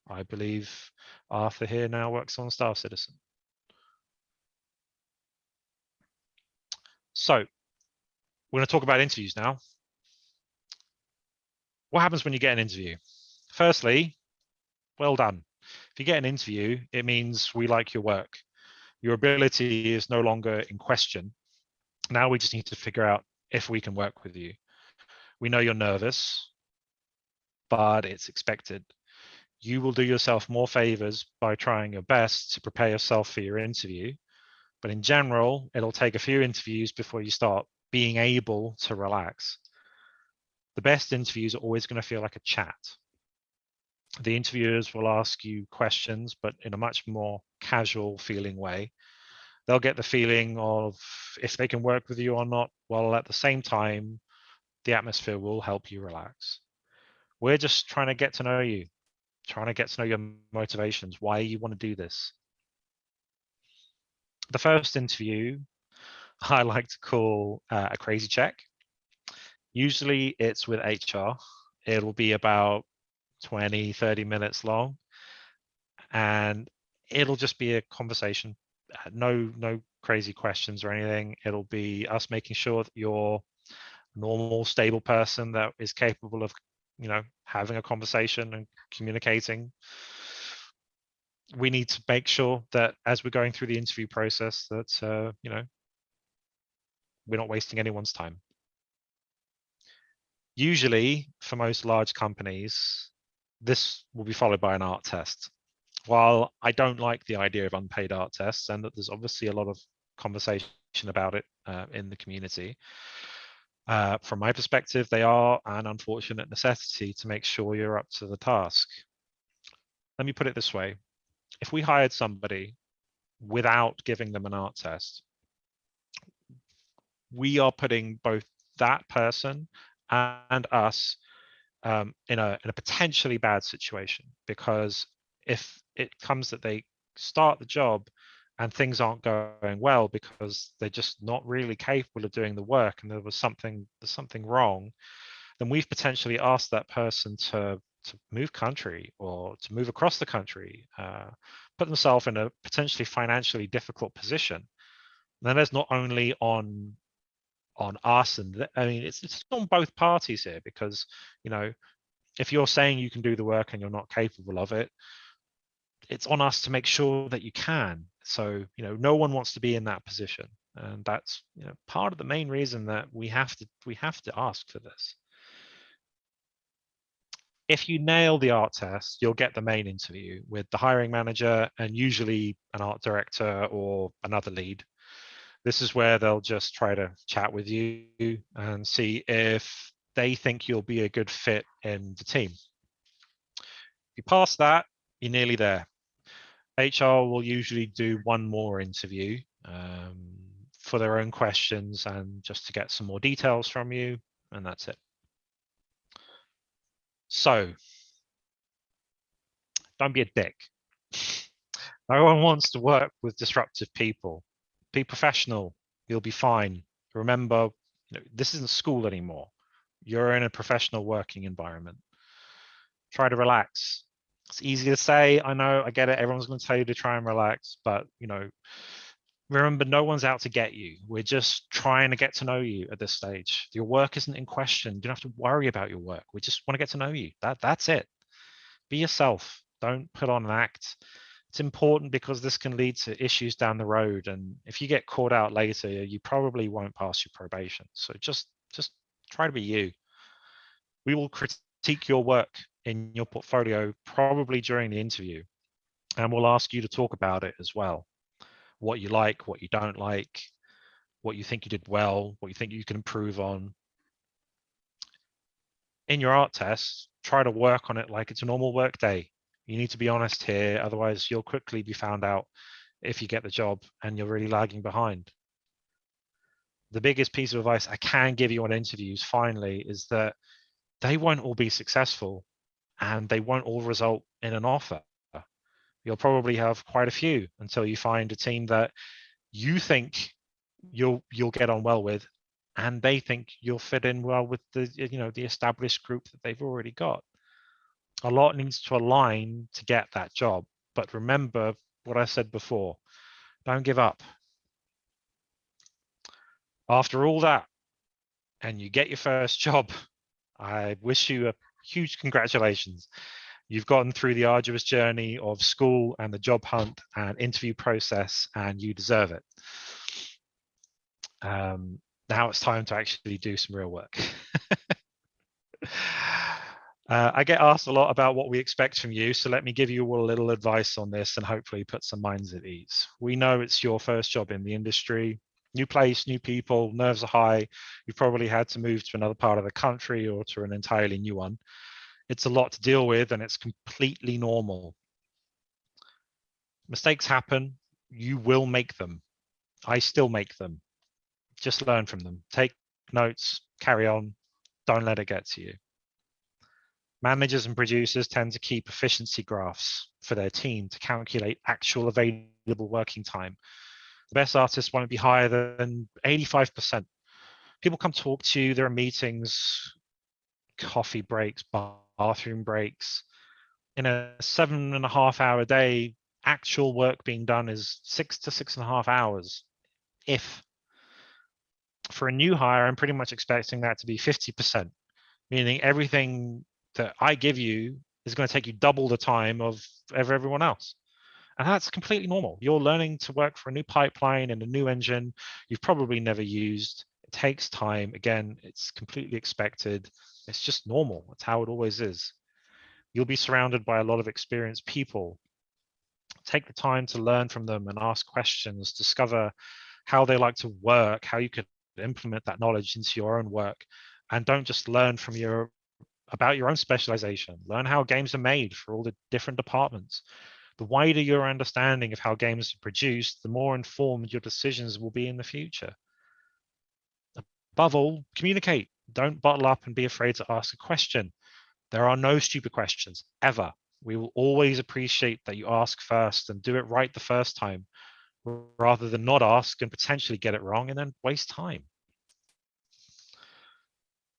I believe Arthur here now works on Star Citizen. So we're going to talk about interviews now. What happens when you get an interview? Firstly, well done. If you get an interview, it means we like your work. Your ability is no longer in question. Now we just need to figure out if we can work with you. We know you're nervous, but it's expected. You will do yourself more favors by trying your best to prepare yourself for your interview. But in general, it'll take a few interviews before you start being able to relax. The best interviews are always going to feel like a chat. The interviewers will ask you questions, but in a much more casual feeling way. They'll get the feeling of if they can work with you or not, while at the same time, the atmosphere will help you relax. We're just trying to get to know you, trying to get to know your motivations, why you want to do this. The first interview, I like to call a crazy check. Usually it's with HR. It'll be about 20, 30 minutes long, and it'll just be a conversation. No crazy questions or anything. It'll be us making sure that you're a normal, stable person that is capable of, having a conversation and communicating. We need to make sure that as we're going through the interview process that, we're not wasting anyone's time. Usually, for most large companies, this will be followed by an art test. While I don't like the idea of unpaid art tests, and that there's obviously a lot of conversation about it in the community. From my perspective, they are an unfortunate necessity to make sure you're up to the task. Let me put it this way. If we hired somebody without giving them an art test, we are putting both that person and us in a potentially bad situation, because if it comes that they start the job and things aren't going well because they're just not really capable of doing the work and there's something wrong, then we've potentially asked that person to move country or to move across the country, put themselves in a potentially financially difficult position. And then there's not only on us, and I mean it's on both parties here, because if you're saying you can do the work and you're not capable of it, it's on us to make sure that you can. So no one wants to be in that position, and that's part of the main reason that we have to ask for this. If you nail the art test, you'll get the main interview with the hiring manager and usually an art director or another lead. This is where they'll just try to chat with you and see if they think you'll be a good fit in the team. If you pass that, you're nearly there. HR will usually do one more interview for their own questions and just to get some more details from you, and that's it. So don't be a dick. No one wants to work with disruptive people. Be professional. You'll be fine. Remember, this isn't school anymore. You're in a professional working environment. Try to relax. It's easy to say. I know, I get it. Everyone's going to tell you to try and relax, but remember, no one's out to get you. We're just trying to get to know you at this stage. Your work isn't in question. You don't have to worry about your work. We just want to get to know you. That's it. Be yourself. Don't put on an act. It's important because this can lead to issues down the road. And if you get caught out later, you probably won't pass your probation. So just try to be you. We will critique your work in your portfolio probably during the interview, and we'll ask you to talk about it as well. What you like, what you don't like, what you think you did well, what you think you can improve on. In your art test, try to work on it like it's a normal work day. You need to be honest here, otherwise you'll quickly be found out if you get the job and you're really lagging behind. The biggest piece of advice I can give you on interviews, finally, is that they won't all be successful and they won't all result in an offer. You'll probably have quite a few until you find a team that you think you'll get on well with, and they think you'll fit in well with the the established group that they've already got. A lot needs to align to get that job, but remember what I said before, don't give up. After all that, and you get your first job, I wish you a huge congratulations. You've gotten through the arduous journey of school and the job hunt and interview process, and you deserve it. Now it's time to actually do some real work. I get asked a lot about what we expect from you, so let me give you all a little advice on this and hopefully put some minds at ease. We know it's your first job in the industry. New place, new people, nerves are high. You've probably had to move to another part of the country or to an entirely new one. It's a lot to deal with, and it's completely normal. Mistakes happen. You will make them. I still make them. Just learn from them. Take notes, carry on. Don't let it get to you. Managers and producers tend to keep efficiency graphs for their team to calculate actual available working time. The best artists won't be higher than 85%. People come talk to you, there are meetings, coffee breaks, bathroom breaks. In a 7.5 hour day, actual work being done is 6 to 6.5 hours. If for a new hire, I'm pretty much expecting that to be 50%, meaning everything that I give you is going to take you double the time of everyone else. And that's completely normal. You're learning to work for a new pipeline and a new engine you've probably never used. It takes time. Again, it's completely expected. It's just normal. It's how it always is. You'll be surrounded by a lot of experienced people. Take the time to learn from them and ask questions, discover how they like to work, how you could implement that knowledge into your own work. And don't just learn from about your own specialization. Learn how games are made for all the different departments. The wider your understanding of how games are produced, the more informed your decisions will be in the future. Above all, communicate. Don't bottle up and be afraid to ask a question. There are no stupid questions, ever. We will always appreciate that you ask first and do it right the first time, rather than not ask and potentially get it wrong and then waste time.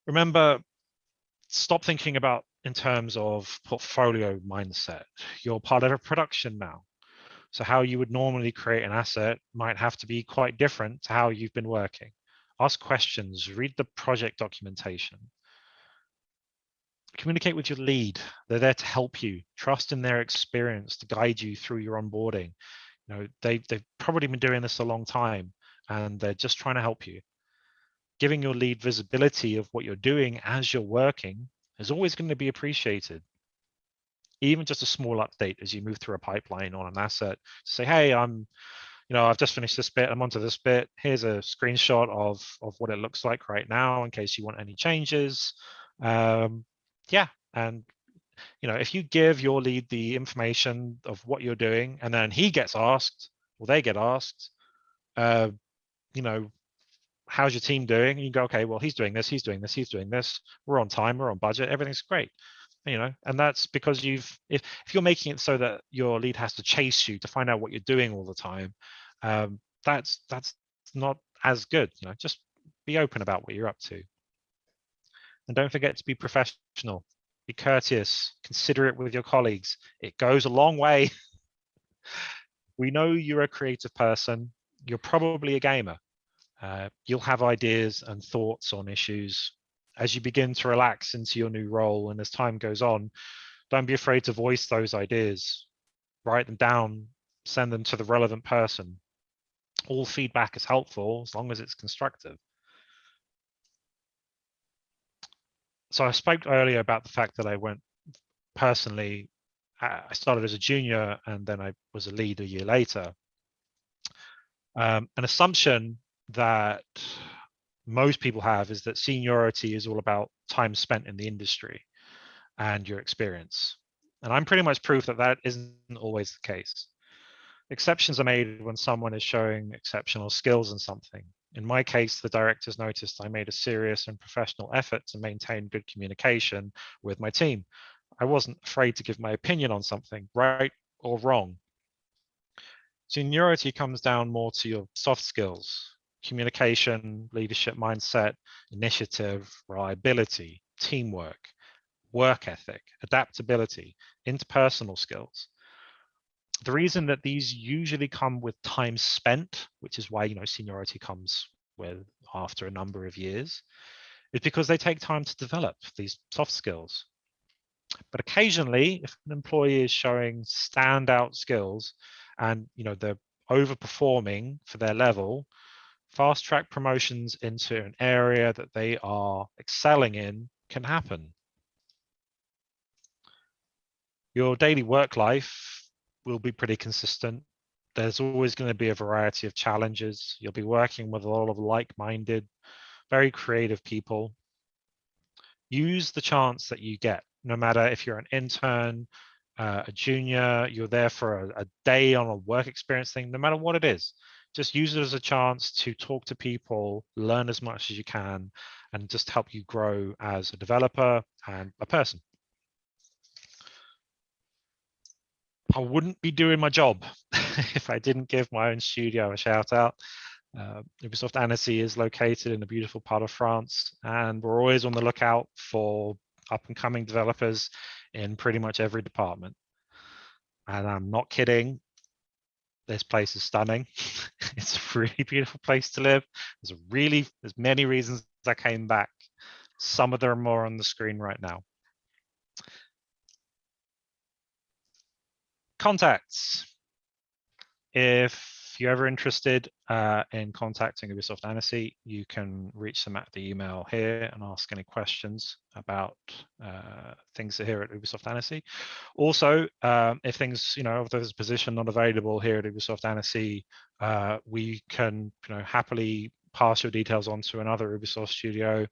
Remember, stop thinking about in terms of portfolio mindset. You're part of a production now. So how you would normally create an asset might have to be quite different to how you've been working. Ask questions, read the project documentation. Communicate with your lead. They're there to help you. Trust in their experience to guide you through your onboarding. You know, they've probably been doing this a long time and they're just trying to help you. Giving your lead visibility of what you're doing as you're working is always going to be appreciated. Even just a small update as you move through a pipeline on an asset, say, hey, I've just finished this bit, I'm onto this bit. Here's a screenshot of what it looks like right now in case you want any changes. Yeah, and if you give your lead the information of what you're doing and then he gets asked or they get asked, how's your team doing? And you go, okay, well, he's doing this, he's doing this, he's doing this. We're on time, we're on budget, everything's great. And that's because if you're making it so that your lead has to chase you to find out what you're doing all the time, that's not as good. Just be open about what you're up to. And don't forget to be professional, be courteous, considerate with your colleagues. It goes a long way. We know you're a creative person. You're probably a gamer. You'll have ideas and thoughts on issues. As you begin to relax into your new role and as time goes on, don't be afraid to voice those ideas. Write them down, send them to the relevant person. All feedback is helpful as long as it's constructive. So I spoke earlier about the fact that I went personally, I started as a junior and then I was a lead a year later. An assumption that most people have is that seniority is all about time spent in the industry and your experience. And I'm pretty much proof that that isn't always the case. Exceptions are made when someone is showing exceptional skills in something. In my case, the directors noticed I made a serious and professional effort to maintain good communication with my team. I wasn't afraid to give my opinion on something, right or wrong. Seniority comes down more to your soft skills: communication, leadership mindset, initiative, reliability, teamwork, work ethic, adaptability, interpersonal skills. The reason that these usually come with time spent, which is why seniority comes with after a number of years, is because they take time to develop these soft skills. But occasionally, if an employee is showing standout skills and they're overperforming for their level, fast track promotions into an area that they are excelling in can happen. Your daily work life will be pretty consistent. There's always going to be a variety of challenges. You'll be working with a lot of like-minded, very creative people. Use the chance that you get, no matter if you're an intern, a junior, you're there for a day on a work experience thing, no matter what it is. Just use it as a chance to talk to people, learn as much as you can, and just help you grow as a developer and a person. I wouldn't be doing my job if I didn't give my own studio a shout out. Ubisoft Annecy is located in a beautiful part of France, and we're always on the lookout for up and coming developers in pretty much every department. And I'm not kidding. This place is stunning. It's a really beautiful place to live. There's many reasons I came back. Some of them are more on the screen right now. Contacts. If you're ever interested in contacting Ubisoft Annecy, you can reach them at the email here and ask any questions about things here at Ubisoft Annecy. Also, if things, if there's a position not available here at Ubisoft Annecy, we can happily pass your details on to another Ubisoft studio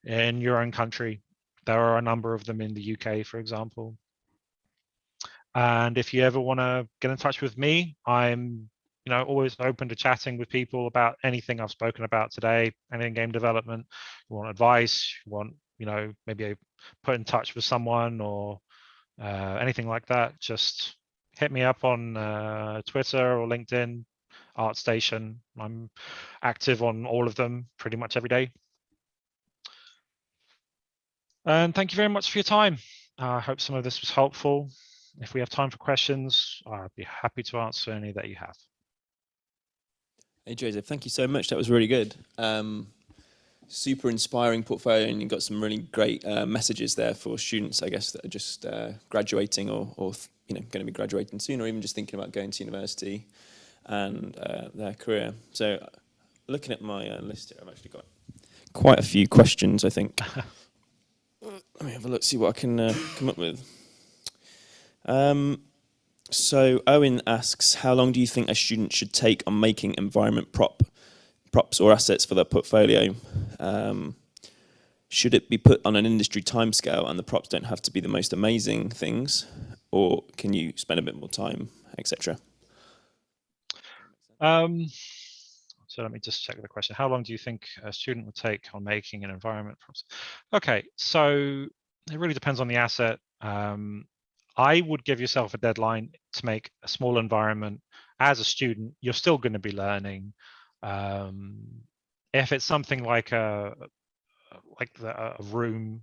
in your own country. There are a number of them in the UK, for example. And if you ever want to get in touch with me, I'm always open to chatting with people about anything I've spoken about today, anything game development. You want advice, you want, maybe put in touch with someone or anything like that, just hit me up on Twitter or LinkedIn, ArtStation. I'm active on all of them pretty much every day. And thank you very much for your time. I hope some of this was helpful. If we have time for questions, I'd be happy to answer any that you have. Hey, Joseph, thank you so much. That was really good. Super inspiring portfolio, and you got some really great messages there for students, I guess, that are just graduating or going to be graduating soon, or even just thinking about going to university and their career. So looking at my list here, I've actually got quite a few questions, I think. Let me have a look, see what I can come up with. So Owen asks, how long do you think a student should take on making environment props or assets for their portfolio? Should it be put on an industry timescale and the props don't have to be the most amazing things, or can you spend a bit more time, etc.? So let me just check the question. How long do you think a student would take on making an environment props? Okay, so it really depends on the asset. I would give yourself a deadline to make a small environment. As a student, you're still going to be learning. If it's something like a room,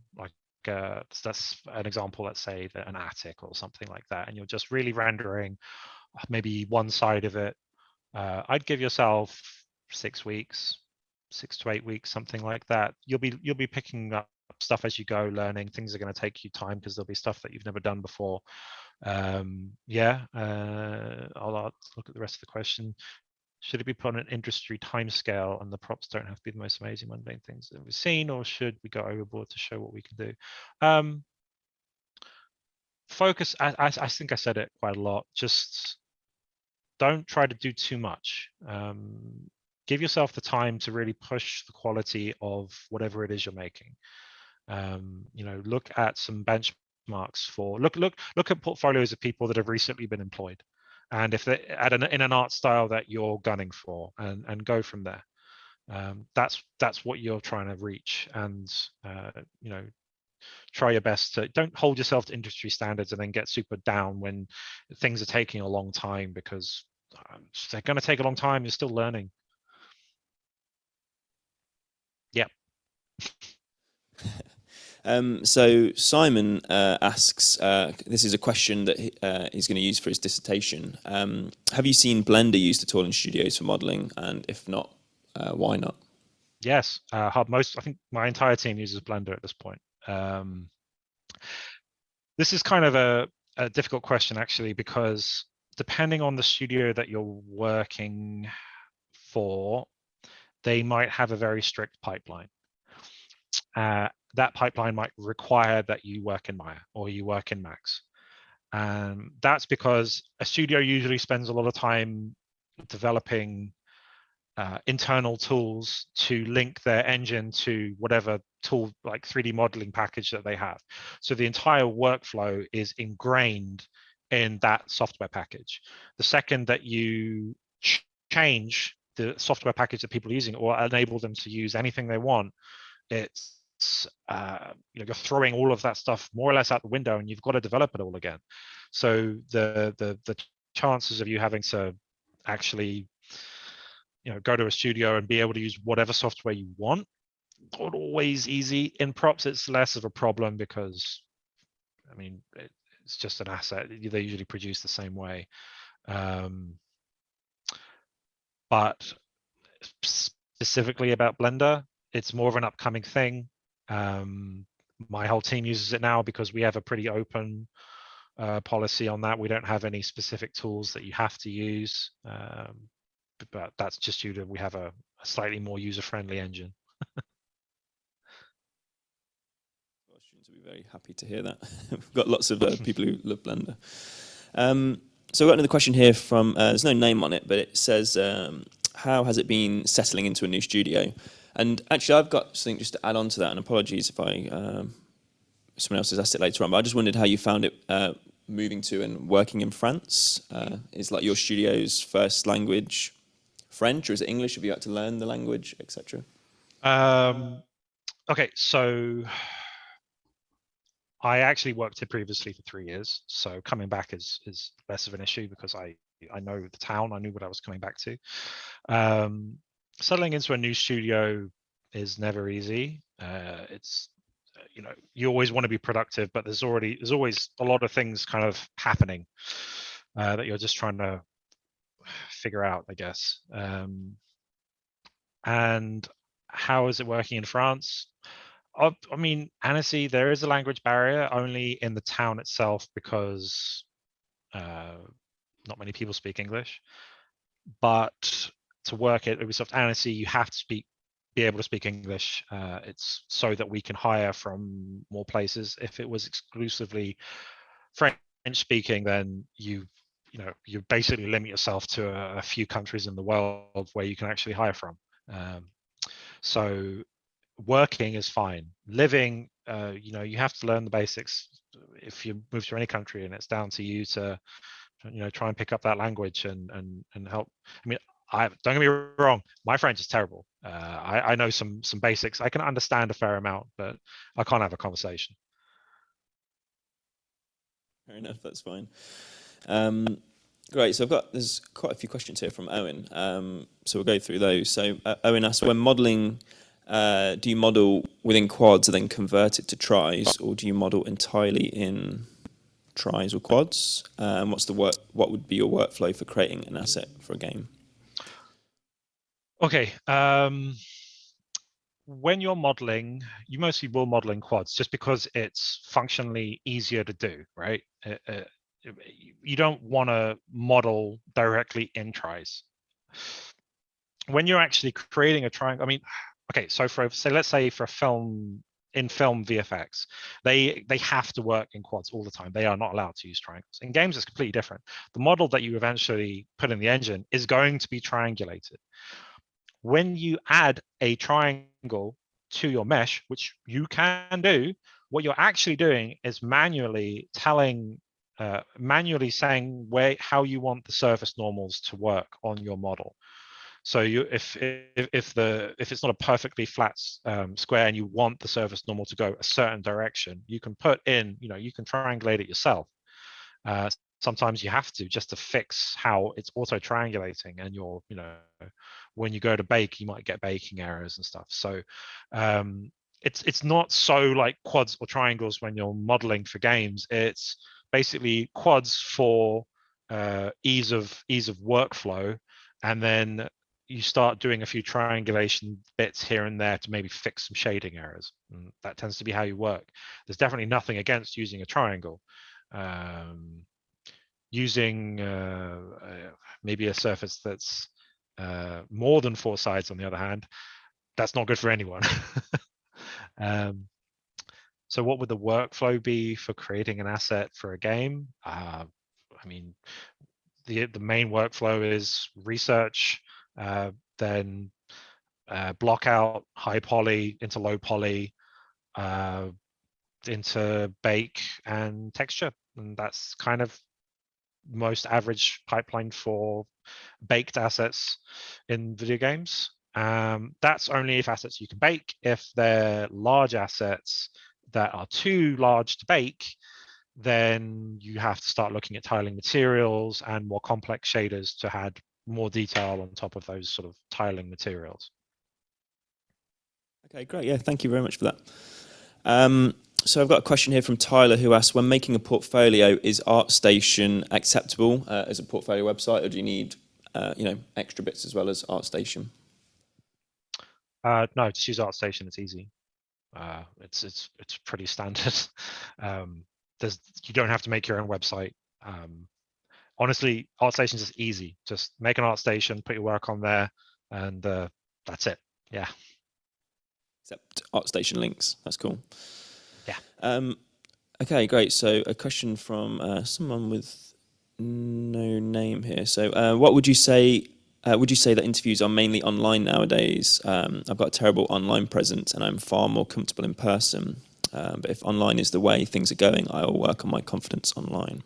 that's an example, let's say an attic or something like that, and you're just really rendering maybe one side of it, I'd give yourself 6 weeks, 6 to 8 weeks, something like that. You'll be picking up stuff as you go, learning. Things are going to take you time because there'll be stuff that you've never done before. I'll look at the rest of the question. Should it be put on an industry timescale and the props don't have to be the most amazing mundane things that we've seen, or should we go overboard to show what we can do? Focus, I think I said it quite a lot, just don't try to do too much. Give yourself the time to really push the quality of whatever it is you're making. Look at some benchmarks for look at portfolios of people that have recently been employed, and if they're in an art style that you're gunning for, and go from there. That's what you're trying to reach, and try your best to don't hold yourself to industry standards and then get super down when things are taking a long time, because they're going to take a long time. You're still learning. Yeah. So Simon asks, this is a question that he's going to use for his dissertation. Have you seen Blender used at all in studios for modeling? And if not, why not? Yes, I think my entire team uses Blender at this point. This is kind of a difficult question, actually, because depending on the studio that you're working for, they might have a very strict pipeline. That pipeline might require that you work in Maya or you work in Max. That's because a studio usually spends a lot of time developing internal tools to link their engine to whatever tool, like 3D modeling package that they have. So the entire workflow is ingrained in that software package. The second that you change the software package that people are using or enable them to use anything they want, it's you're throwing all of that stuff more or less out the window, and you've got to develop it all again. So the chances of you having to actually go to a studio and be able to use whatever software you want, not always easy. In props, it's less of a problem because, I mean, it's just an asset. They usually produce the same way. But specifically about Blender, it's more of an upcoming thing. My whole team uses it now because we have a pretty open policy on that. We don't have any specific tools that you have to use. But that's just due to we have a slightly more user-friendly engine. very happy to hear that. We've got lots of people who love Blender. So I've got another question here from, there's no name on it, but it says, how has it been settling into a new studio? And actually, I've got something just to add on to that, and apologies if someone else has asked it later on, but I just wondered how you found it moving to and working in France. Is like your studio's first language French, or is it English? Have you had to learn the language, etc.? Okay, so I actually worked here previously for 3 years, so coming back is less of an issue because I know the town, I knew what I was coming back to. Settling into a new studio is never easy. It's you always want to be productive, but there's always a lot of things kind of happening that you're just trying to figure out, I guess. And how is it working in France? I mean, Annecy, there is a language barrier only in the town itself because not many people speak English. But to work at Ubisoft Annecy, you have to be able to speak English. It's so that we can hire from more places. If it was exclusively French speaking, then you basically limit yourself to a few countries in the world where you can actually hire from. So working is fine. Living, you have to learn the basics if you move to any country, and it's down to you to try and pick up that language and help. I mean, don't get me wrong, my French is terrible. I know some basics. I can understand a fair amount, but I can't have a conversation. Fair enough, that's fine. Great, so there's quite a few questions here from Owen, so we'll go through those. So Owen asks, when modelling, do you model within quads and then convert it to tries, or do you model entirely in tries or quads? And what would be your workflow for creating an asset for a game? Okay, when you're modeling, you mostly will model in quads just because it's functionally easier to do, right? You don't want to model directly in tries. When you're actually creating a triangle, I mean, okay, so let's say for film VFX, they have to work in quads all the time. They are not allowed to use triangles. In games, it's completely different. The model that you eventually put in the engine is going to be triangulated. When you add a triangle to your mesh, which you can do, what you're actually doing is manually saying how you want the surface normals to work on your model. So if it's not a perfectly flat square and you want the surface normal to go a certain direction, you can put in, you can triangulate it yourself. Sometimes you have to, just to fix how it's auto triangulating, and when you go to bake, you might get baking errors and stuff. So it's not so like quads or triangles when you're modeling for games. It's basically quads for ease of workflow, and then you start doing a few triangulation bits here and there to maybe fix some shading errors. And that tends to be how you work. There's definitely nothing against using a triangle. Using maybe a surface that's more than 4 sides, on the other hand, that's not good for anyone. So what would the workflow be for creating an asset for a game? I mean, the main workflow is research, then block out high poly into low poly, into bake and texture, and that's kind of most average pipeline for baked assets in video games. That's only if assets you can bake. If they're large assets that are too large to bake, then you have to start looking at tiling materials and more complex shaders to add more detail on top of those sort of tiling materials. Okay, great. Yeah, thank you very much for that. So I've got a question here from Tyler, who asks, when making a portfolio, is ArtStation acceptable as a portfolio website, or do you need extra bits as well as ArtStation? No, just use ArtStation. It's easy. It's pretty standard. You don't have to make your own website. Honestly, ArtStation is just easy. Just make an ArtStation, put your work on there, and that's it. Yeah. Except ArtStation links. That's cool. Yeah. Okay, great. So a question from someone with no name here. So what would you say? Would you say that interviews are mainly online nowadays? I've got a terrible online presence, and I'm far more comfortable in person. But if online is the way things are going, I will work on my confidence online.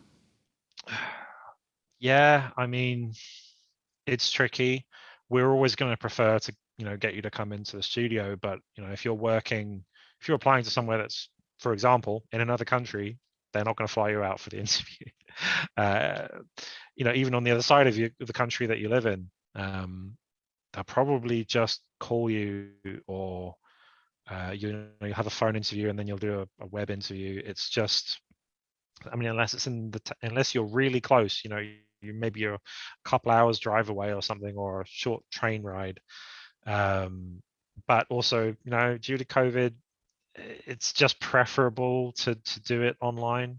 Yeah, I mean, it's tricky. We're always going to prefer to, get you to come into the studio, but if you're applying to somewhere that's, for example, in another country, they're not going to fly you out for the interview. uh, Even on the other side of the country that you live in, they'll probably just call you, or you have a phone interview and then you'll do a web interview. It's just, I mean, unless it's unless you're really close, maybe you're a couple hours drive away or something, or a short train ride. But also, due to COVID, it's just preferable to do it online.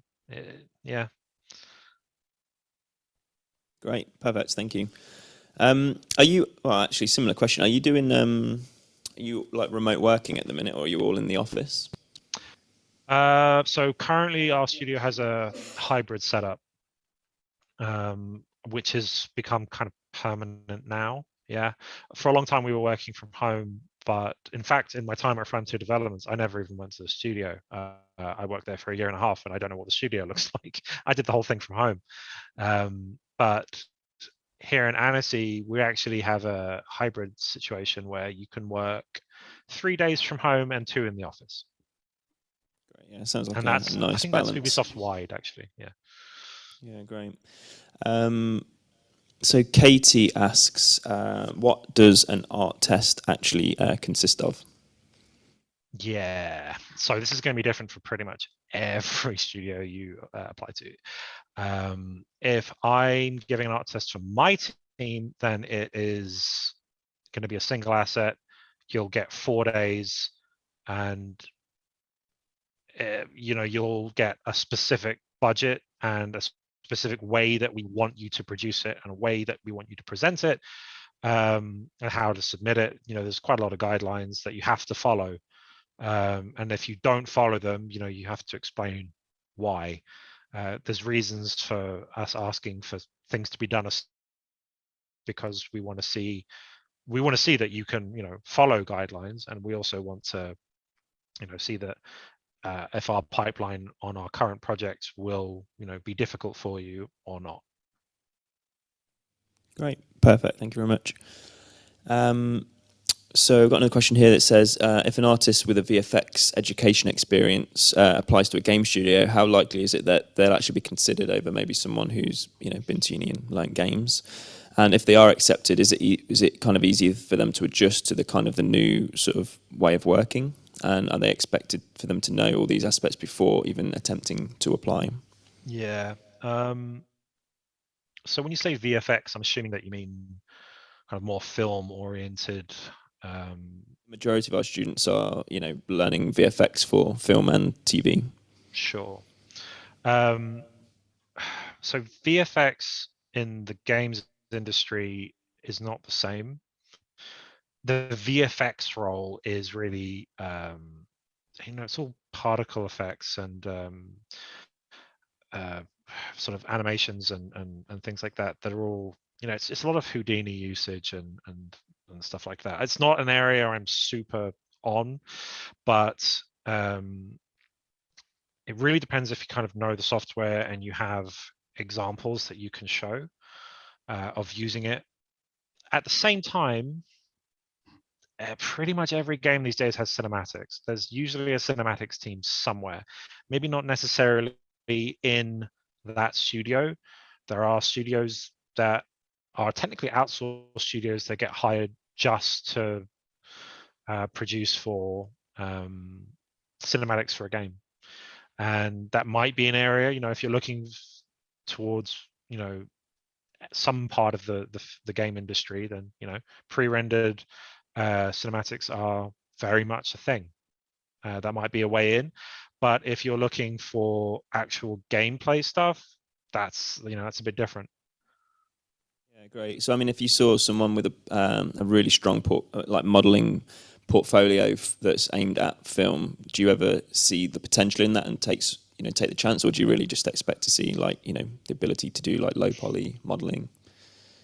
Yeah. Great, perfect. Thank you. Are you? Well, actually, similar question. Are you doing? Are you like remote working at the minute, or are you all in the office? So currently, our studio has a hybrid setup, which has become kind of permanent now. Yeah, for a long time we were working from home, but in fact, in my time at Frontier Developments, I never even went to the studio. I worked there for a year and a half, and I don't know what the studio looks like. I did the whole thing from home. But here in Annecy, we actually have a hybrid situation where you can work 3 days from home and 2 in the office. Great. Yeah, sounds like And a I nice think that's balance. Ubisoft wide, actually. Yeah. Yeah, great. So Katie asks, what does an art test actually consist of? Yeah. So this is going to be different for pretty much every studio you apply to. If I'm giving an art test for my team, then it is going to be a single asset. You'll get 4 days, and you'll get a specific budget and a specific way that we want you to produce it and a way that we want you to present it, and how to submit it. There's quite a lot of guidelines that you have to follow, and if you don't follow them, you have to explain why. There's reasons for us asking for things to be done, because we want to see that you can follow guidelines, and we also want to see that if our pipeline on our current project will be difficult for you or not. Great, perfect. Thank you very much. So I've got another question here that says, if an artist with a VFX education experience applies to a game studio, how likely is it that they'll actually be considered over maybe someone who's been to uni and learned games? And if they are accepted, is it kind of easy for them to adjust to the kind of the new sort of way of working? And are they expected for them to know all these aspects before even attempting to apply? Yeah. So when you say VFX, I'm assuming that you mean kind of more film oriented. Majority of our students are, learning VFX for film and TV. Sure. Um, so VFX in the games industry is not the same. The VFX role is really, it's all particle effects and uh, sort of animations and things like that are all, it's a lot of Houdini usage and stuff like that. It's not an area I'm super on, but it really depends if you kind of know the software and you have examples that you can show of using it. At the same time, pretty much every game these days has cinematics. There's usually a cinematics team somewhere, maybe not necessarily in that studio. There are studios that are technically outsourced studios that get hired just to produce for cinematics for a game. And that might be an area, if you're looking towards, some part of the game industry, then pre-rendered cinematics are very much a thing. That might be a way in, but if you're looking for actual gameplay stuff, that's a bit different. Yeah, great. So, I mean, if you saw someone with a really strong like modelling portfolio that's aimed at film, do you ever see the potential in that and take the chance, or do you really just expect to see like the ability to do like low poly modelling?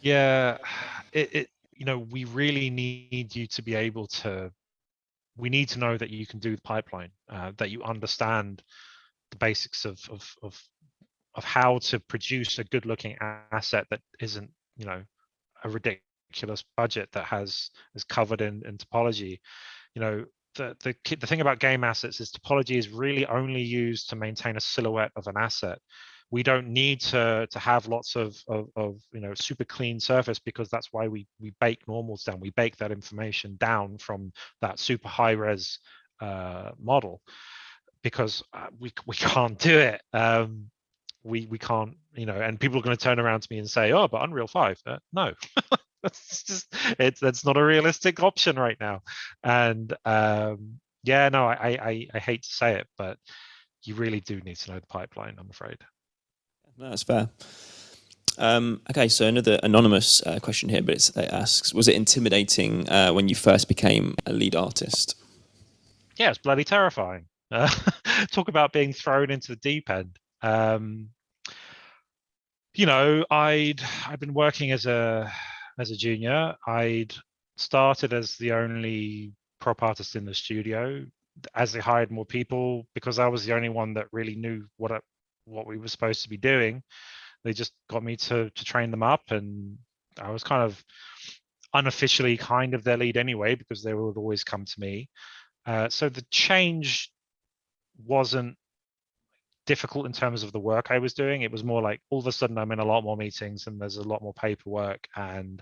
Yeah, it we really need you to be able to. We need to know that you can do the pipeline, that you understand the basics of how to produce a good looking asset that isn't a ridiculous budget that is covered in topology. you know the thing about game assets is topology is really only used to maintain a silhouette of an asset. We don't need to have lots of super clean surface, because that's why we bake normals down. We bake that information down from that super high res model, because we can't do it. We can't, and people are going to turn around to me and say, oh, but Unreal 5. No, that's not a realistic option right now. And yeah, no, I hate to say it, but you really do need to know the pipeline, I'm afraid. No, that's fair. Okay, so another anonymous question here, but it asks, was it intimidating when you first became a lead artist? Yeah, it's bloody terrifying. Talk about being thrown into the deep end. I'd been working as a junior. I'd started as the only prop artist in the studio. As they hired more people, because I was the only one that really knew what we were supposed to be doing, they just got me to train them up, and I was kind of unofficially kind of their lead anyway, because they would always come to me. So the change wasn't difficult in terms of the work I was doing. It was more like all of a sudden I'm in a lot more meetings and there's a lot more paperwork, and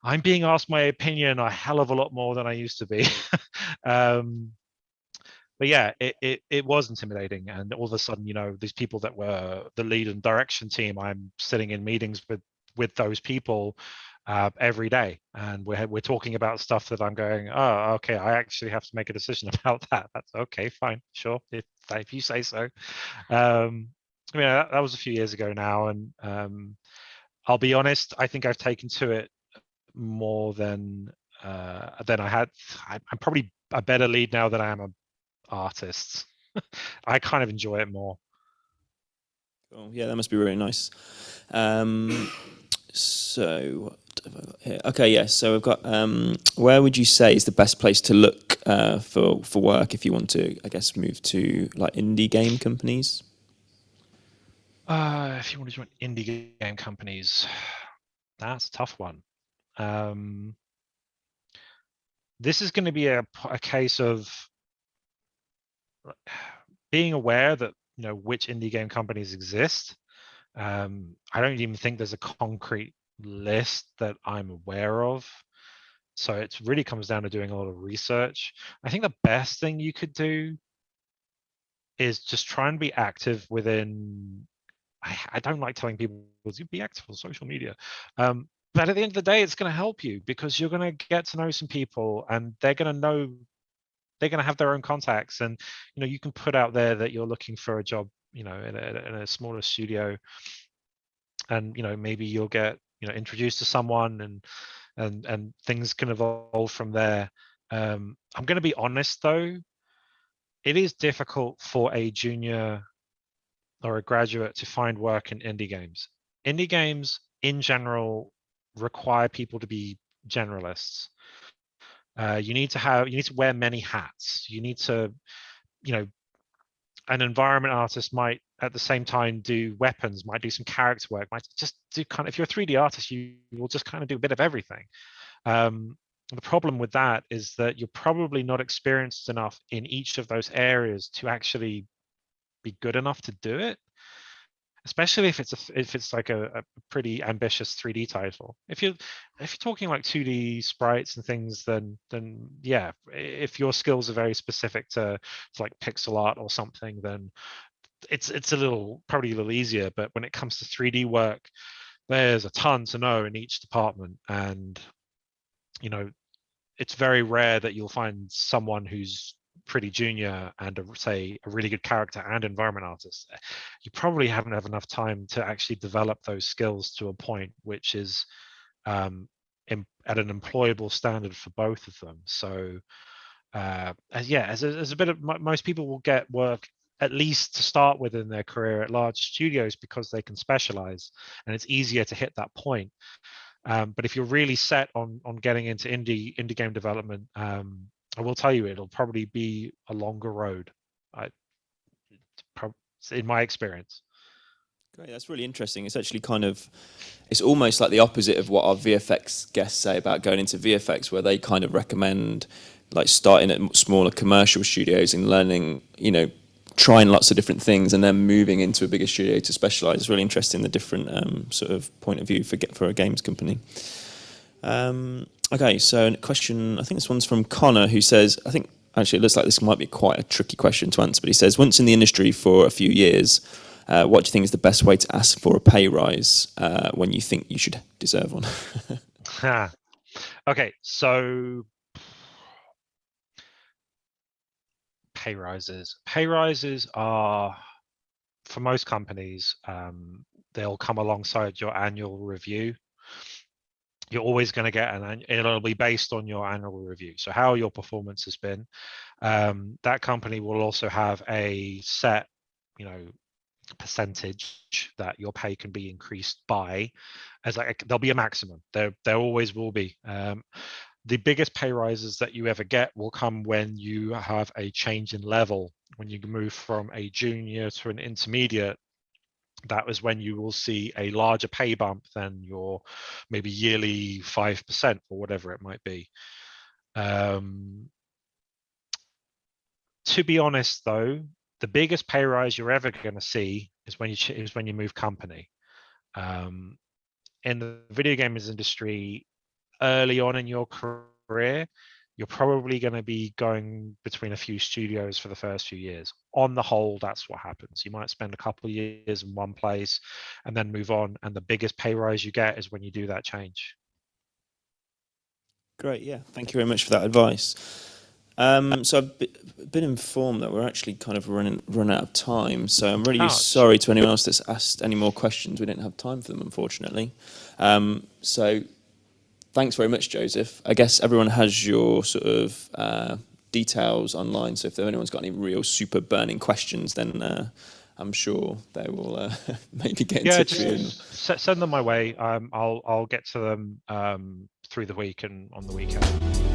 I'm being asked my opinion a hell of a lot more than I used to be. But yeah, it was intimidating, and all of a sudden, these people that were the lead and direction team, I'm sitting in meetings with those people every day, and we're talking about stuff that I'm going, oh, okay, I actually have to make a decision about that. That's okay, fine, sure, if you say so. I mean, that was a few years ago now, and I'll be honest, I think I've taken to it more than I had. I'm probably a better lead now than I am a artist. I kind of enjoy it more. Cool. Yeah, that must be really nice. So what have I got here? Okay, yeah. So I've got. Where would you say is the best place to look for work if you want to, I guess, move to like indie game companies? If you want to join indie game companies, that's a tough one. This is going to be a case of being aware that which indie game companies exist. I don't even think there's a concrete list that I'm aware of. So it really comes down to doing a lot of research. I think the best thing you could do is just try and be active within. I don't like telling people to be active on social media. But at the end of the day, it's going to help you, because you're going to get to know some people, and they're going to have their own contacts, and you can put out there that you're looking for a job in a smaller studio, and maybe you'll get introduced to someone, and things can evolve from there. I'm going to be honest though, it is difficult for a junior or a graduate to find work in indie games. Indie games in general require people to be generalists. You need to wear many hats. You need to, an environment artist might at the same time do weapons, might do some character work, might just do if you're a 3D artist, you will just kind of do a bit of everything. The problem with that is that you're probably not experienced enough in each of those areas to actually be good enough to do it, especially if it's like a pretty ambitious 3D title. If you're talking like 2D sprites and things, then yeah, if your skills are very specific to like pixel art or something, then it's probably a little easier. But when it comes to 3D work, there's a ton to know in each department, and it's very rare that you'll find someone who's pretty junior and say a really good character and environment artist. You probably haven't had enough time to actually develop those skills to a point which is at an employable standard for both of them. So as a bit of most people will get work at least to start with in their career at large studios because they can specialize and it's easier to hit that point. But if you're really set on getting into indie game development, I will tell you it'll probably be a longer road, in my experience. Great, that's really interesting. It's actually it's almost like the opposite of what our VFX guests say about going into VFX, where they kind of recommend like starting at smaller commercial studios and learning, trying lots of different things and then moving into a bigger studio to specialize. It's really interesting, the different sort of point of view for a games company. Okay, so a question, I think this one's from Connor, who says, actually it looks like this might be quite a tricky question to answer, but he says, once in the industry for a few years, what do you think is the best way to ask for a pay rise when you think you should deserve one? Okay, so pay rises. Pay rises are, for most companies, they'll come alongside your annual review. You're always going to get it'll be based on your annual review. So how your performance has been. That company will also have a set, percentage that your pay can be increased by, as like there'll be a maximum. There always will be. The biggest pay rises that you ever get will come when you have a change in level. When you move from a junior to an intermediate, that is when you will see a larger pay bump than your maybe yearly 5% or whatever it might be. To be honest, though, the biggest pay rise you're ever going to see is when you move company. In the video games industry, early on in your career, you're probably going to be going between a few studios for the first few years. On the whole, that's what happens. You might spend a couple of years in one place and then move on. And the biggest pay rise you get is when you do that change. Great, yeah. Thank you very much for that advice. So I've been informed that we're actually kind of run out of time. So I'm really sorry to anyone else that's asked any more questions. We didn't have time for them, unfortunately. So thanks very much, Joseph. I guess everyone has your sort of details online. So if anyone's got any real super burning questions, then I'm sure they will maybe get in touch with you. Send them my way. I'll get to them through the week and on the weekend.